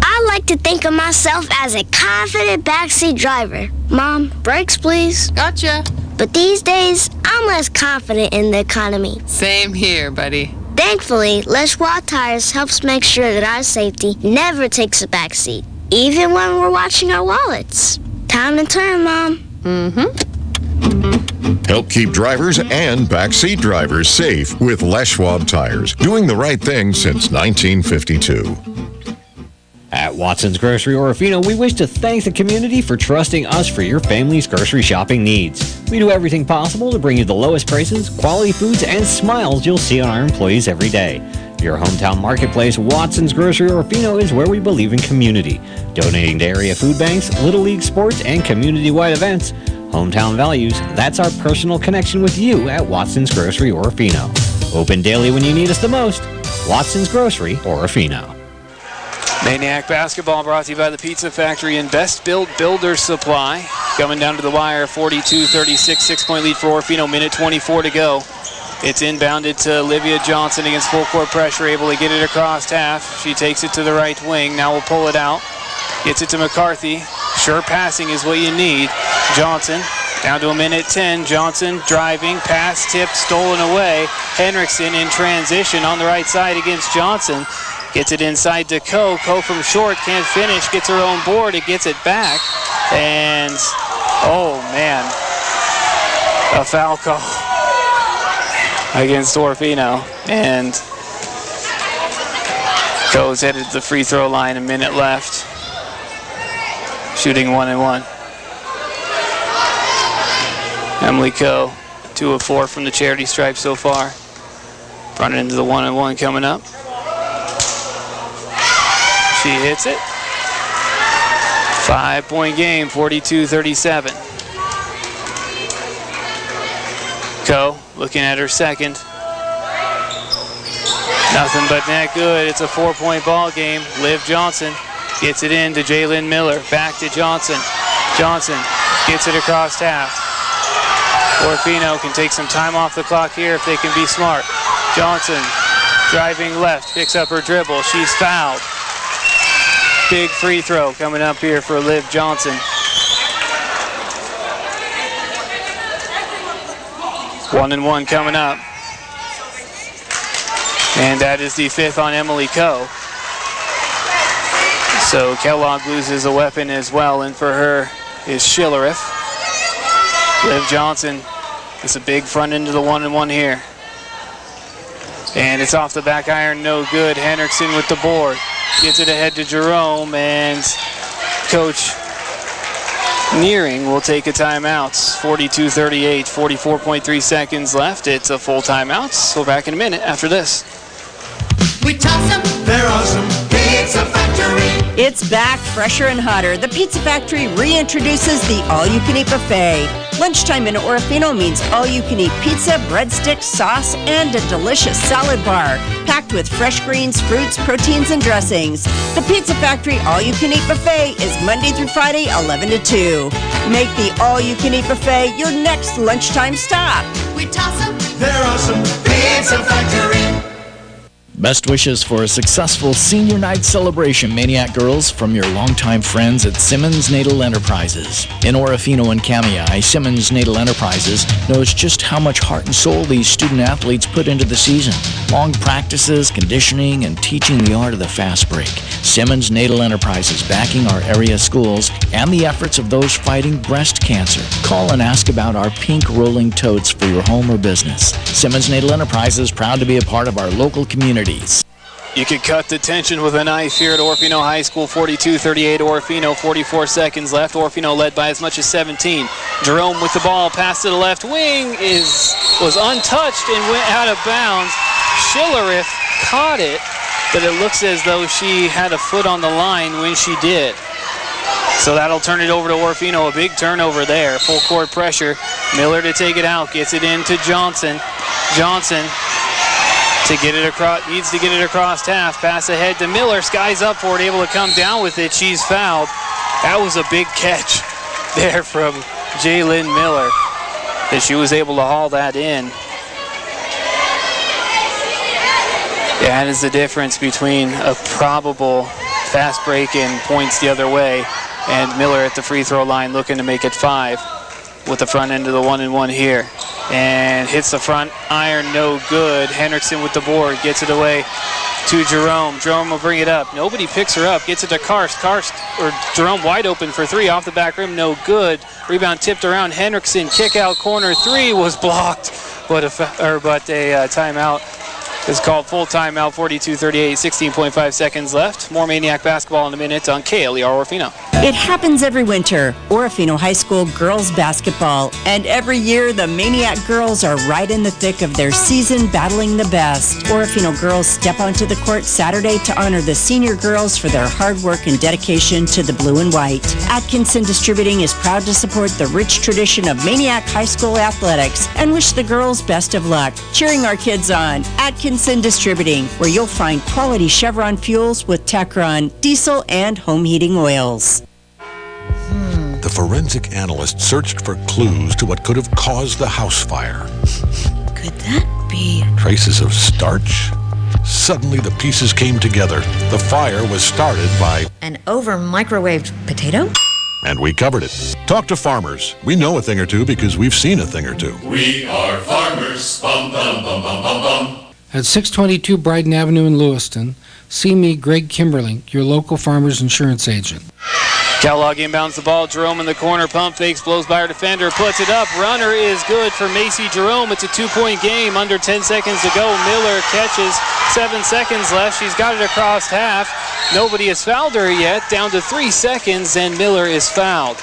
I like to think of myself as a confident backseat driver. Mom, brakes please. Gotcha. But these days, I'm less confident in the economy. Same here, buddy. Thankfully, Les Schwab Tires helps make sure that our safety never takes a backseat, even when we're watching our wallets. Time to turn, Mom. Help keep drivers and backseat drivers safe with Les Schwab Tires, doing the right thing since 1952. At Watson's Grocery Orofino, we wish to thank the community for trusting us for your family's grocery shopping needs. We do everything possible to bring you the lowest prices, quality foods, and smiles you'll see on our employees every day. Your hometown marketplace, Watson's Grocery Orofino, is where we believe in community, donating to area food banks, Little League sports, and community-wide events. Hometown values, that's our personal connection with you at Watson's Grocery Orofino. Open daily when you need us the most. Watson's Grocery Orofino. Maniac Basketball brought to you by the Pizza Factory and Best Built Builder Supply. Coming down to the wire, 42-36, 6-point lead for Orofino, minute 24 to go. It's inbounded to Olivia Johnson against full court pressure, able to get it across half. She takes it to the right wing, now will pull it out. Gets it to McCarthy. Sure passing is what you need. Johnson, down to a minute 10. Johnson driving, pass tipped, stolen away. Henriksen in transition on the right side against Johnson. Gets it inside to Coe. Coe from short, can't finish, gets her own board, it gets it back. And, oh man, a foul call against Orofino. And Coe's headed to the free throw line, a minute left. Shooting 1-1. Emily Coe, 2 of 4 from the charity stripe so far. Running into the 1-1 coming up. She hits it. 5-point game, 42-37. Coe looking at her second. Nothing but net good. It's a 4-point ball game. Liv Johnson gets it in to Jalen Miller. Back to Johnson. Johnson gets it across half. Orofino can take some time off the clock here if they can be smart. Johnson driving left, picks up her dribble. She's fouled. Big free throw coming up here for Liv Johnson. 1-1 coming up. And that is the 5th on Emily Coe. So Kellogg loses a weapon as well, and for her is Schillerith. Liv Johnson is a big front into the 1-1 here. And it's off the back iron, no good. Henriksen with the board. Gets it ahead to Jerome, and Coach Nearing will take a timeout. 42-38, 44.3 seconds left. It's a full timeout. So back in a minute after this. We toss them, they're awesome. Pizza Factory. It's back, fresher and hotter. The Pizza Factory reintroduces the all-you-can-eat buffet. Lunchtime in Orofino means all-you-can-eat pizza, breadsticks, sauce, and a delicious salad bar, packed with fresh greens, fruits, proteins, and dressings. The Pizza Factory all-you-can-eat buffet is Monday through Friday, 11 to 2. Make the all-you-can-eat buffet your next lunchtime stop. We toss them, they're awesome. Pizza Factory. Best wishes for a successful senior night celebration, Maniac girls, from your longtime friends at Simmons Natal Enterprises. In Orofino and Kamei, Simmons Natal Enterprises knows just how much heart and soul these student athletes put into the season. Long practices, conditioning, and teaching the art of the fast break. Simmons Natal Enterprises backing our area schools and the efforts of those fighting breast cancer. Call and ask about our pink rolling totes for your home or business. Simmons Natal Enterprises, proud to be a part of our local community. You could cut the tension with a knife here at Orofino High School. 42-38 Orofino, 44 seconds left. Orofino led by as much as 17. Jerome with the ball, pass to the left wing was untouched and went out of bounds. Schillerith caught it, but it looks as though she had a foot on the line when she did. So that'll turn it over to Orofino. A big turnover there. Full court pressure. Miller to take it out. Gets it into Johnson. Johnson to get it across, needs to get it across half. Pass ahead to Miller. Skies up for it, able to come down with it. She's fouled. That was a big catch there from Jalen Miller, that she was able to haul that in. That is the difference between a probable fast break and points the other way, and Miller at the free throw line looking to make it 5 with the front end of the 1-and-1 here. And hits the front iron, no good. Henriksen with the board, gets it away to Jerome. Jerome will bring it up. Nobody picks her up. Gets it to Karst. Jerome wide open for 3 off the back rim, no good. Rebound tipped around. Henriksen, kick out corner 3 was blocked, but a timeout is called. Full timeout, 42-38, 16.5 seconds left. More Maniac basketball in a minute on KLER Orofino. It happens every winter. Orofino High School girls basketball. And every year, the Maniac girls are right in the thick of their season, battling the best. Orofino girls step onto the court Saturday to honor the senior girls for their hard work and dedication to the blue and white. Atkinson Distributing is proud to support the rich tradition of Maniac High School athletics and wish the girls best of luck. Cheering our kids on. Atkinson Distributing, where you'll find quality Chevron fuels with Techron, diesel, and home heating oils. The forensic analyst searched for clues to what could have caused the house fire. Could that be? Traces of starch? Suddenly the pieces came together. The fire was started by An over-microwaved potato? And we covered it. Talk to farmers. We know a thing or two because we've seen a thing or two. We are farmers. Bum, bum, bum, bum, bum, bum. At 622 Bryden Avenue in Lewiston, see me, Greg Kimberlink, your local farmer's insurance agent. Kellogg inbounds the ball. Jerome in the corner. Pump fakes, blows by her defender, puts it up. Runner is good for Macy Jerome. It's a 2-point game. Under 10 seconds to go. Miller catches. 7 seconds left. She's got it across half. Nobody has fouled her yet. Down to 3 seconds, and Miller is fouled.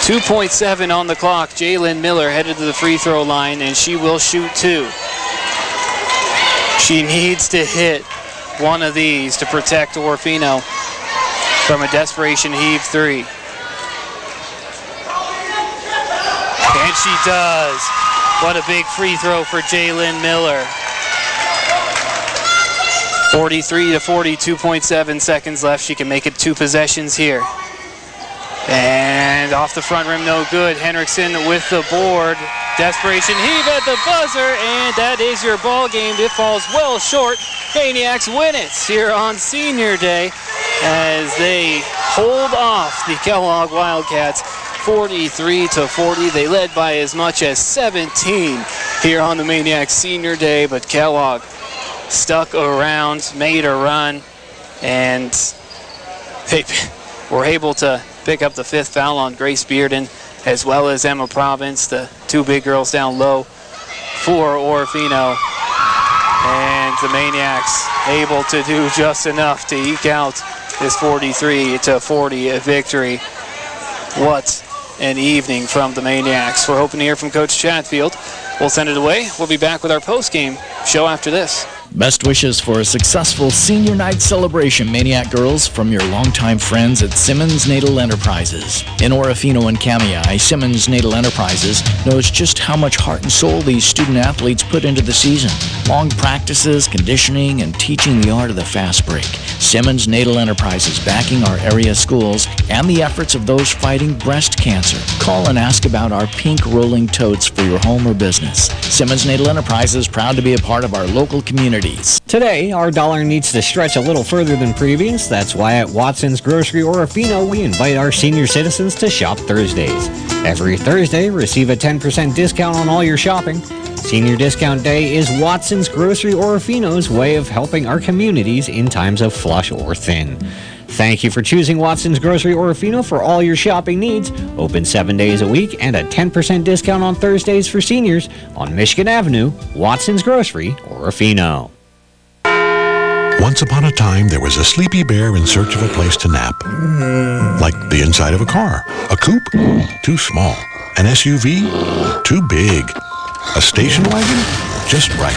2.7 on the clock. Jalen Miller headed to the free throw line, and she will shoot 2. She needs to hit one of these to protect Orofino from a desperation heave 3. And she does. What a big free throw for Jalen Miller. 43-40, 2.7 seconds left. She can make it 2 possessions here. And off the front rim, no good. Henriksen with the board. Desperation heave at the buzzer, and that is your ball game. It falls well short. Maniacs win it here on Senior Day as they hold off the Kellogg Wildcats 43-40. They led by as much as 17 here on the Maniacs Senior Day, but Kellogg stuck around, made a run, and they were able to pick up the 5th foul on Grace Bearden, as well as Emma Province, the 2 big girls down low for Orofino. And the Maniacs able to do just enough to eke out this 43-40 victory. What an evening from the Maniacs. We're hoping to hear from Coach Chatfield. We'll send it away. We'll be back with our post-game show after this. Best wishes for a successful senior night celebration, Maniac girls, from your longtime friends at Simmons Natal Enterprises. In Orofino and Kamei, Simmons Natal Enterprises knows just how much heart and soul these student athletes put into the season. Long practices, conditioning, and teaching the art of the fast break. Simmons Natal Enterprises backing our area schools and the efforts of those fighting breast cancer. Call and ask about our pink rolling totes for your home or business. Simmons Natal Enterprises, proud to be a part of our local community. Today, our dollar needs to stretch a little further than previous. That's why at Watson's Grocery Orofino, we invite our senior citizens to shop Thursdays. Every Thursday, receive a 10% discount on all your shopping. Senior Discount Day is Watson's Grocery Orofino's way of helping our communities in times of flush or thin. Thank you for choosing Watson's Grocery Orofino for all your shopping needs. Open 7 days a week and a 10% discount on Thursdays for seniors on Michigan Avenue, Watson's Grocery Orofino. Once upon a time, there was a sleepy bear in search of a place to nap. Like the inside of a car. A coupe? Too small. An SUV? Too big. A station wagon? Just right.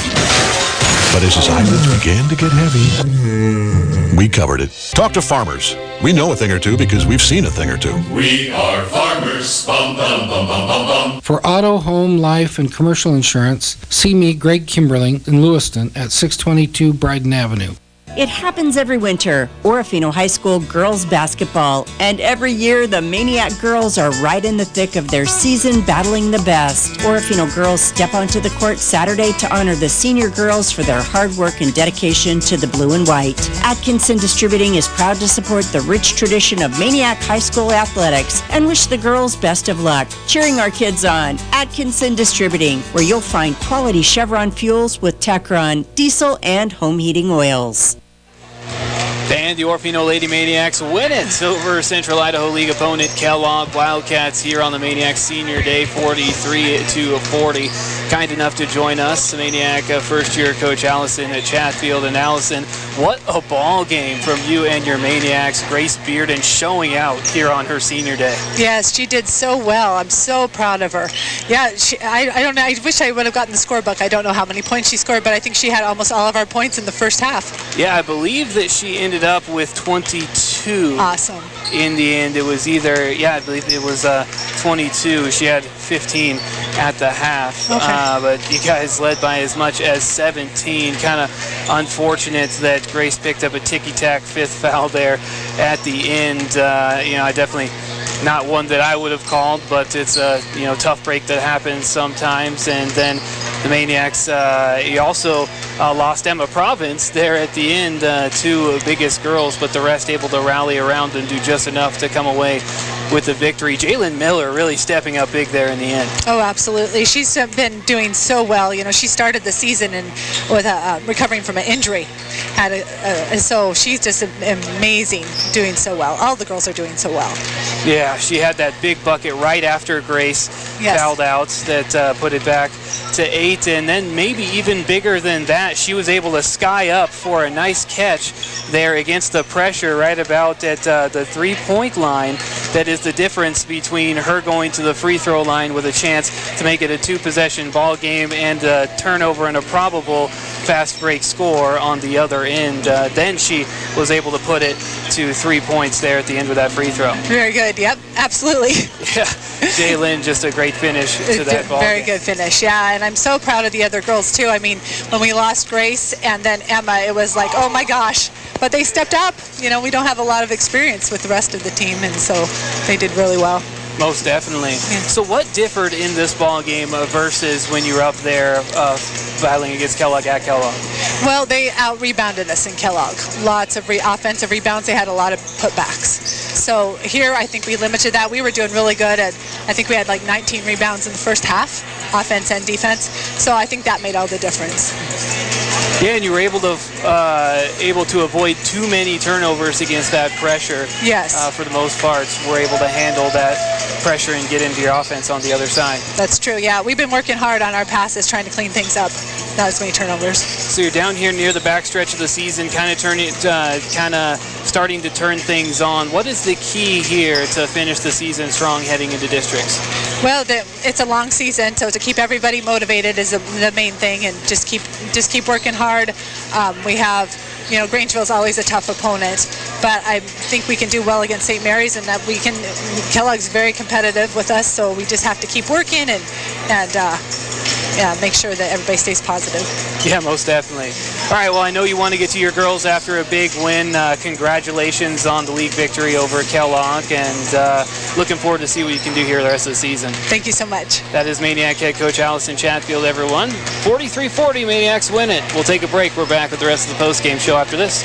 But as his eyelids began to get heavy, we covered it. Talk to farmers. We know a thing or two because we've seen a thing or two. We are farmers. Bum, bum, bum, bum, bum, bum. For auto, home, life, and commercial insurance, see me, Greg Kimberling, in Lewiston at 622 Bryden Avenue. It happens every winter, Orofino High School girls basketball, and every year the Maniac girls are right in the thick of their season battling the best. Orofino girls step onto the court Saturday to honor the senior girls for their hard work and dedication to the blue and white. Atkinson Distributing is proud to support the rich tradition of Maniac High School athletics and wish the girls best of luck. Cheering our kids on, Atkinson Distributing, where you'll find quality Chevron fuels with Techron, diesel, and home heating oils. And the Orofino Lady Maniacs win it over Central Idaho League opponent Kellogg Wildcats here on the Maniacs Senior Day, 43-40. Kind enough to join us, Maniac first-year coach Allison Chatfield. And Allison, what a ball game from you and your Maniacs. Grace Bearden showing out here on her senior day. Yes, she did so well. I'm so proud of her. Yeah, I don't know. I wish I would have gotten the scorebook. I don't know how many points she scored, but I think she had almost all of our points in the first half. Yeah, I believe that she ended up with 22. Awesome. In the end, it was either, I believe it was 22. She had 15 at the half. Okay. But you guys led by as much as 17. Kind of unfortunate that Grace picked up a ticky-tack fifth foul there at the end. I definitely not one that I would have called, but it's a tough break that happens sometimes. And then the Maniacs, you also lost Emma Province there at the end, two biggest girls, but the rest able to rally around and do just enough to come away with the victory. Jalen Miller really stepping up big there in the end. Oh, absolutely. She's been doing so well. She started the season with recovering from an injury. So she's just amazing, doing so well. All the girls are doing so well. Yeah, she had that big bucket right after Grace fouled out that put it back to 8, and then maybe even bigger than that, she was able to sky up for a nice catch there against the pressure right about at the three-point line. That is the difference between her going to the free throw line with a chance to make it a two-possession ball game and a turnover and a probable fast break score on the other end. Then she was able to put it to 3 points there at the end with that free throw. Very good. Yep, absolutely. Yeah, Jalen, just a great finish to that ball. Very good finish, yeah. And I'm so proud of the other girls, too. I mean, when we lost Grace and then Emma, it was like, oh, my gosh. But they stepped up. We don't have a lot of experience with the rest of the team, and so they did really well. Most definitely. Yeah. So what differed in this ball game versus when you were up there battling against Kellogg at Kellogg? Well, they out-rebounded us in Kellogg. Lots of offensive rebounds. They had a lot of putbacks. So here, I think we limited that. We were doing really good. I think we had like 19 rebounds in the first half, offense and defense. So I think that made all the difference. Yeah, and you were able to avoid too many turnovers against that pressure. Yes. For the most part, we're able to handle that pressure and get into your offense on the other side. That's true, yeah. We've been working hard on our passes, trying to clean things up. Not as many turnovers. So you're down here near the backstretch of the season, kind of starting to turn things on. What is the key here to finish the season strong heading into districts? Well, it's a long season, so to keep everybody motivated is the main thing, and just keep working hard. We have, Grangeville's always a tough opponent, but I think we can do well against St. Mary's, and that Kellogg's very competitive with us, so we just have to keep working and make sure that everybody stays positive. Yeah, most definitely. All right, well, I know you want to get to your girls after a big win. Congratulations on the league victory over Kellogg, and looking forward to see what you can do here the rest of the season. Thank you so much. That is Maniac head coach Allison Chatfield, everyone. 43-40, Maniacs win it. We'll take a break. We're back with the rest of the post-game show after this.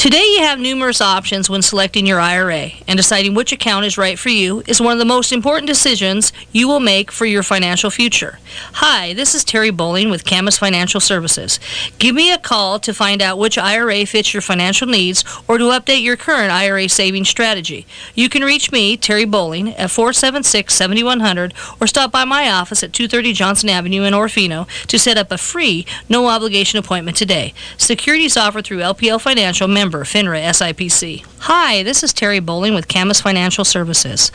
Today you have numerous options when selecting your IRA, and deciding which account is right for you is one of the most important decisions you will make for your financial future. Hi, this is Terry Bowling with Camas Financial Services. Give me a call to find out which IRA fits your financial needs or to update your current IRA savings strategy. You can reach me, Terry Bowling, at 476-7100 or stop by my office at 230 Johnson Avenue in Orofino to set up a free, no-obligation appointment today. Securities offered through LPL Financial, member FINRA SIPC. Hi, this is Terry Bowling with Camas Financial Services.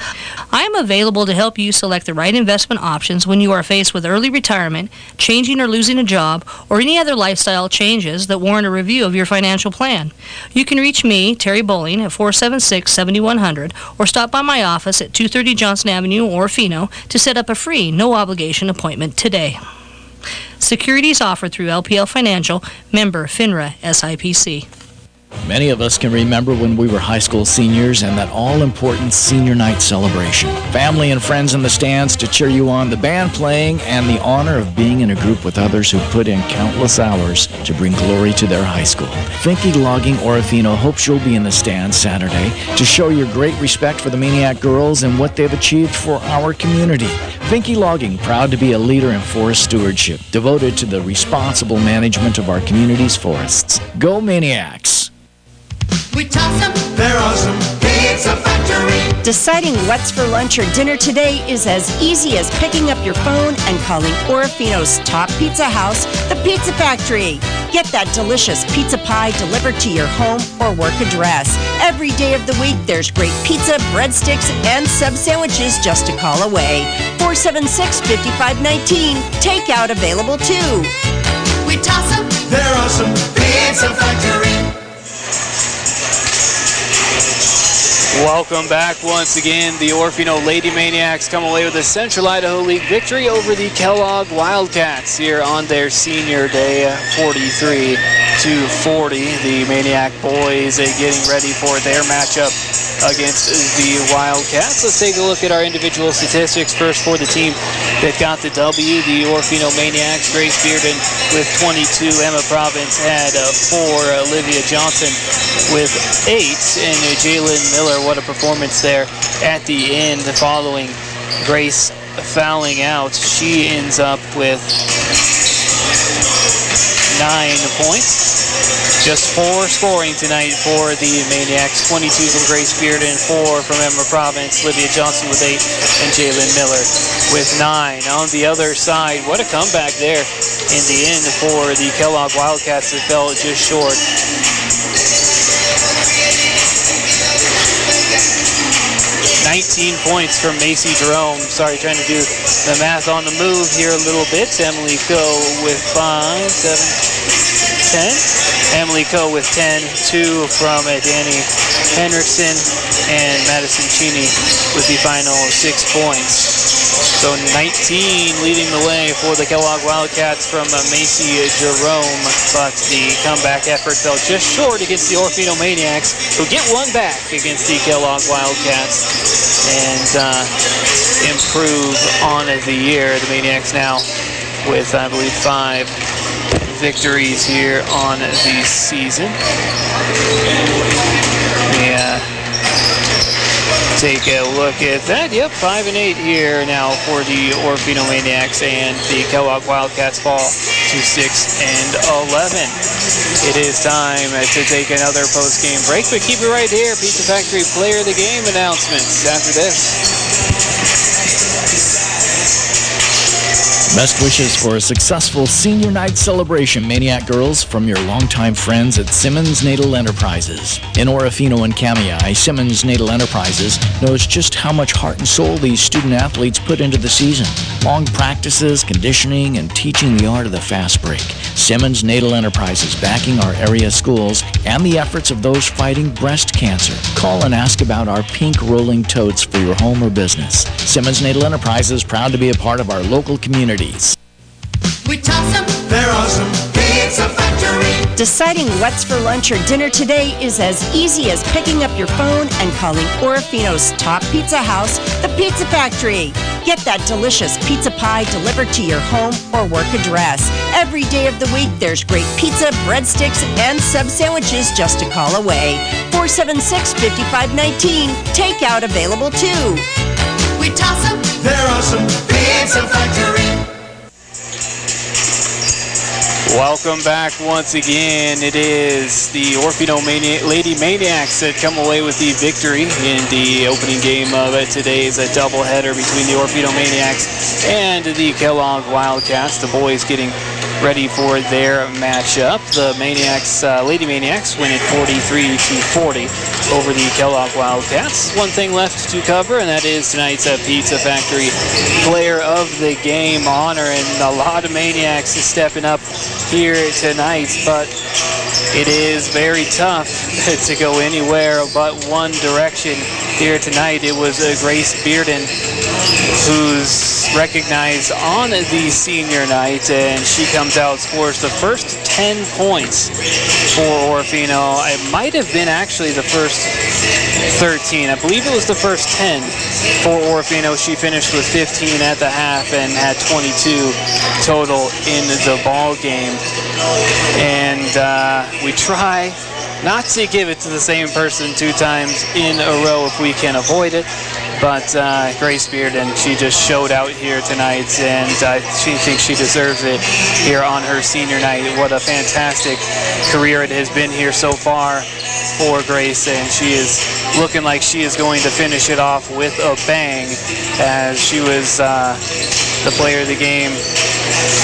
I am available to help you select the right investment options when you are faced with early retirement, changing or losing a job, or any other lifestyle changes that warrant a review of your financial plan. You can reach me, Terry Bowling, at 476-7100 or stop by my office at 230 Johnson Avenue, Orofino to set up a free, no-obligation appointment today. Securities offered through LPL Financial, member FINRA SIPC. Many of us can remember when we were high school seniors and that all-important senior night celebration. Family and friends in the stands to cheer you on, the band playing, and the honor of being in a group with others who put in countless hours to bring glory to their high school. Finke Logging Orofino hopes you'll be in the stands Saturday to show your great respect for the Maniac girls and what they've achieved for our community. Finke Logging, proud to be a leader in forest stewardship, devoted to the responsible management of our community's forests. Go Maniacs! We toss them, they're awesome. Pizza Factory. Deciding what's for lunch or dinner today is as easy as picking up your phone and calling Orofino's top pizza house, the Pizza Factory. Get that delicious pizza pie delivered to your home or work address. Every day of the week, there's great pizza, breadsticks, and sub sandwiches just a call away. 476-5519. Takeout available too. We toss them, they're awesome. Pizza Factory. Welcome back once again. The Orofino Lady Maniacs come away with a Central Idaho League victory over the Kellogg Wildcats here on their senior day, 43-40. The Maniac boys getting ready for their matchup against the Wildcats. Let's take a look at our individual statistics first for the team that got the W. The Orofino Maniacs, Grace Bearden with 22, Emma Province had 4, Olivia Johnson with 8, and Jalen Miller, what a performance there at the end following Grace fouling out. She ends up with 9 points. Just 4 scoring tonight for the Maniacs. 22 from Grace Bearden, 4 from Emma Province, Olivia Johnson with 8, and Jalen Miller with 9. On the other side, what a comeback there in the end for the Kellogg Wildcats that fell just short. 19 points from Macy Jerome. Sorry, trying to do the math on the move here a little bit. Emily Coe with 5, 7, 10. Emily Coe with 10, 2 from Danny Henriksen, and Madison Cheney with the final 6 points. So 19 leading the way for the Kellogg Wildcats from Macy Jerome, but the comeback effort fell just short against the Orofino Maniacs, who get one back against the Kellogg Wildcats and improve on the year. The Maniacs now with, I believe, 5 victories here on the season. Yeah. Take a look at that. Yep, 5-8 here now for the Orofino Maniacs, and the Kellogg Wildcats fall to 6-11. It is time to take another post-game break, but keep it right here. Pizza Factory Player of the Game announcements after this. Best wishes for a successful senior night celebration, Maniac girls, from your longtime friends at Simmons Natal Enterprises. In Orofino and Kamei, Simmons Natal Enterprises knows just how much heart and soul these student athletes put into the season. Long practices, conditioning, and teaching the art of the fast break. Simmons Natal Enterprises backing our area schools and the efforts of those fighting breast cancer. Call and ask about our pink rolling totes for your home or business. Simmons Natal Enterprises, proud to be a part of our local communities. We toss them, they're awesome. Pizza Factory. Deciding what's for lunch or dinner today is as easy as picking up your phone and calling Orofino's top pizza house, the Pizza Factory. Get that delicious pizza pie delivered to your home or work address. Every day of the week, there's great pizza, breadsticks, and sub sandwiches just a call away. 476-5519. Takeout available too. We toss them, they're awesome. Pizza Factory. Welcome back once again. It is the Orofino Lady Maniacs that come away with the victory in the opening game of today's doubleheader between the Orofino Maniacs and the Kellogg Wildcats. The boys getting ready for their matchup. The Maniacs, Lady Maniacs win it 43-40 over the Kellogg Wildcats. One thing left to cover, and that is tonight's Pizza Factory Player of the Game honor, and a lot of Maniacs is stepping up here tonight, but it is very tough to go anywhere but one direction here tonight. It was Grace Bearden who's recognized on the senior night, and she comes out, scores the first 10 points for Orofino. It might have been actually the first 13. I believe it was the first 10 for Orofino. She finished with 15 at the half and had 22 total in the ball game. And we try not to give it to the same person 2 times in a row if we can avoid it. But Grace Bearden, she just showed out here tonight, and she thinks she deserves it here on her senior night. What a fantastic career it has been here so far for Grace, and she is looking like she is going to finish it off with a bang, as she was the player of the game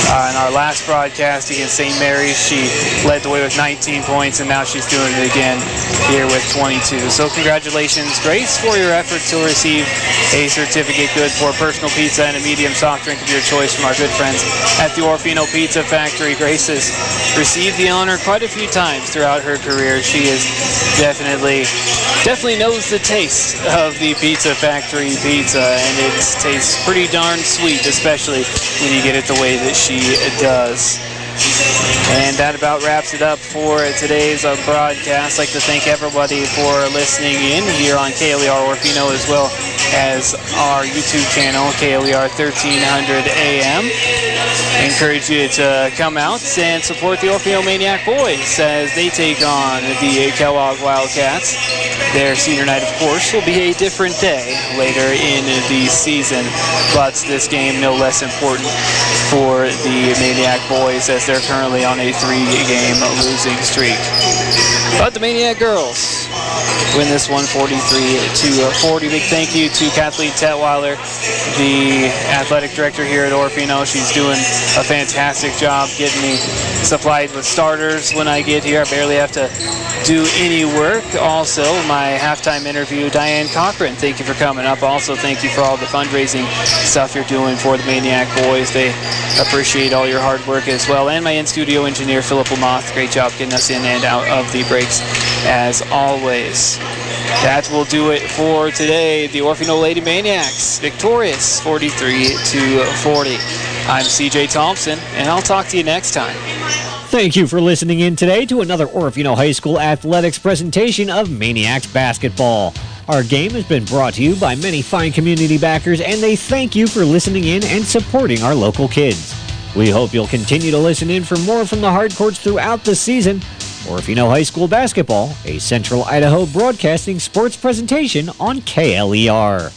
in our last broadcast against St. Mary's. She led the way with 19 points, and now she's doing it again here with 22. So congratulations, Grace, for your effort to receive a certificate good for personal pizza and a medium soft drink of your choice from our good friends at the Orofino Pizza Factory. Grace has received the honor quite a few times throughout her career. She is definitely knows the taste of the Pizza Factory pizza, and it tastes pretty darn sweet, especially when you get it the way that she does. And that about wraps it up for today's broadcast. I'd like to thank everybody for listening in here on KLER Orofino, as well as our YouTube channel, KLER1300 AM. I encourage you to come out and support the Orofino Maniac boys as they take on the Kellogg Wildcats. Their senior night, of course, will be a different day later in the season, but this game no less important for the Maniac boys as they're currently on a 3-game losing streak. But the Maniac girls win this one 43-40. Big thank you to Kathleen Tetweiler, the athletic director here at Orofino. She's doing a fantastic job getting me supplied with starters when I get here. I barely have to do any work. Also, my halftime interview, Diane Cochran, thank you for coming up. Also, thank you for all the fundraising stuff you're doing for the Maniac boys. They appreciate all your hard work as well. And my in-studio engineer, Philip Lamoth, great job getting us in and out of the breaks as always. That will do it for today. The Orofino Lady Maniacs victorious 43-40. I'm CJ Thompson, and I'll talk to you next time. Thank you for listening in today to another Orofino High School athletics presentation of Maniacs basketball. Our game has been brought to you by many fine community backers, and they thank you for listening in and supporting our local kids. We hope you'll continue to listen in for more from the hard courts throughout the season. Orofino High School basketball, a Central Idaho broadcasting sports presentation on KLER.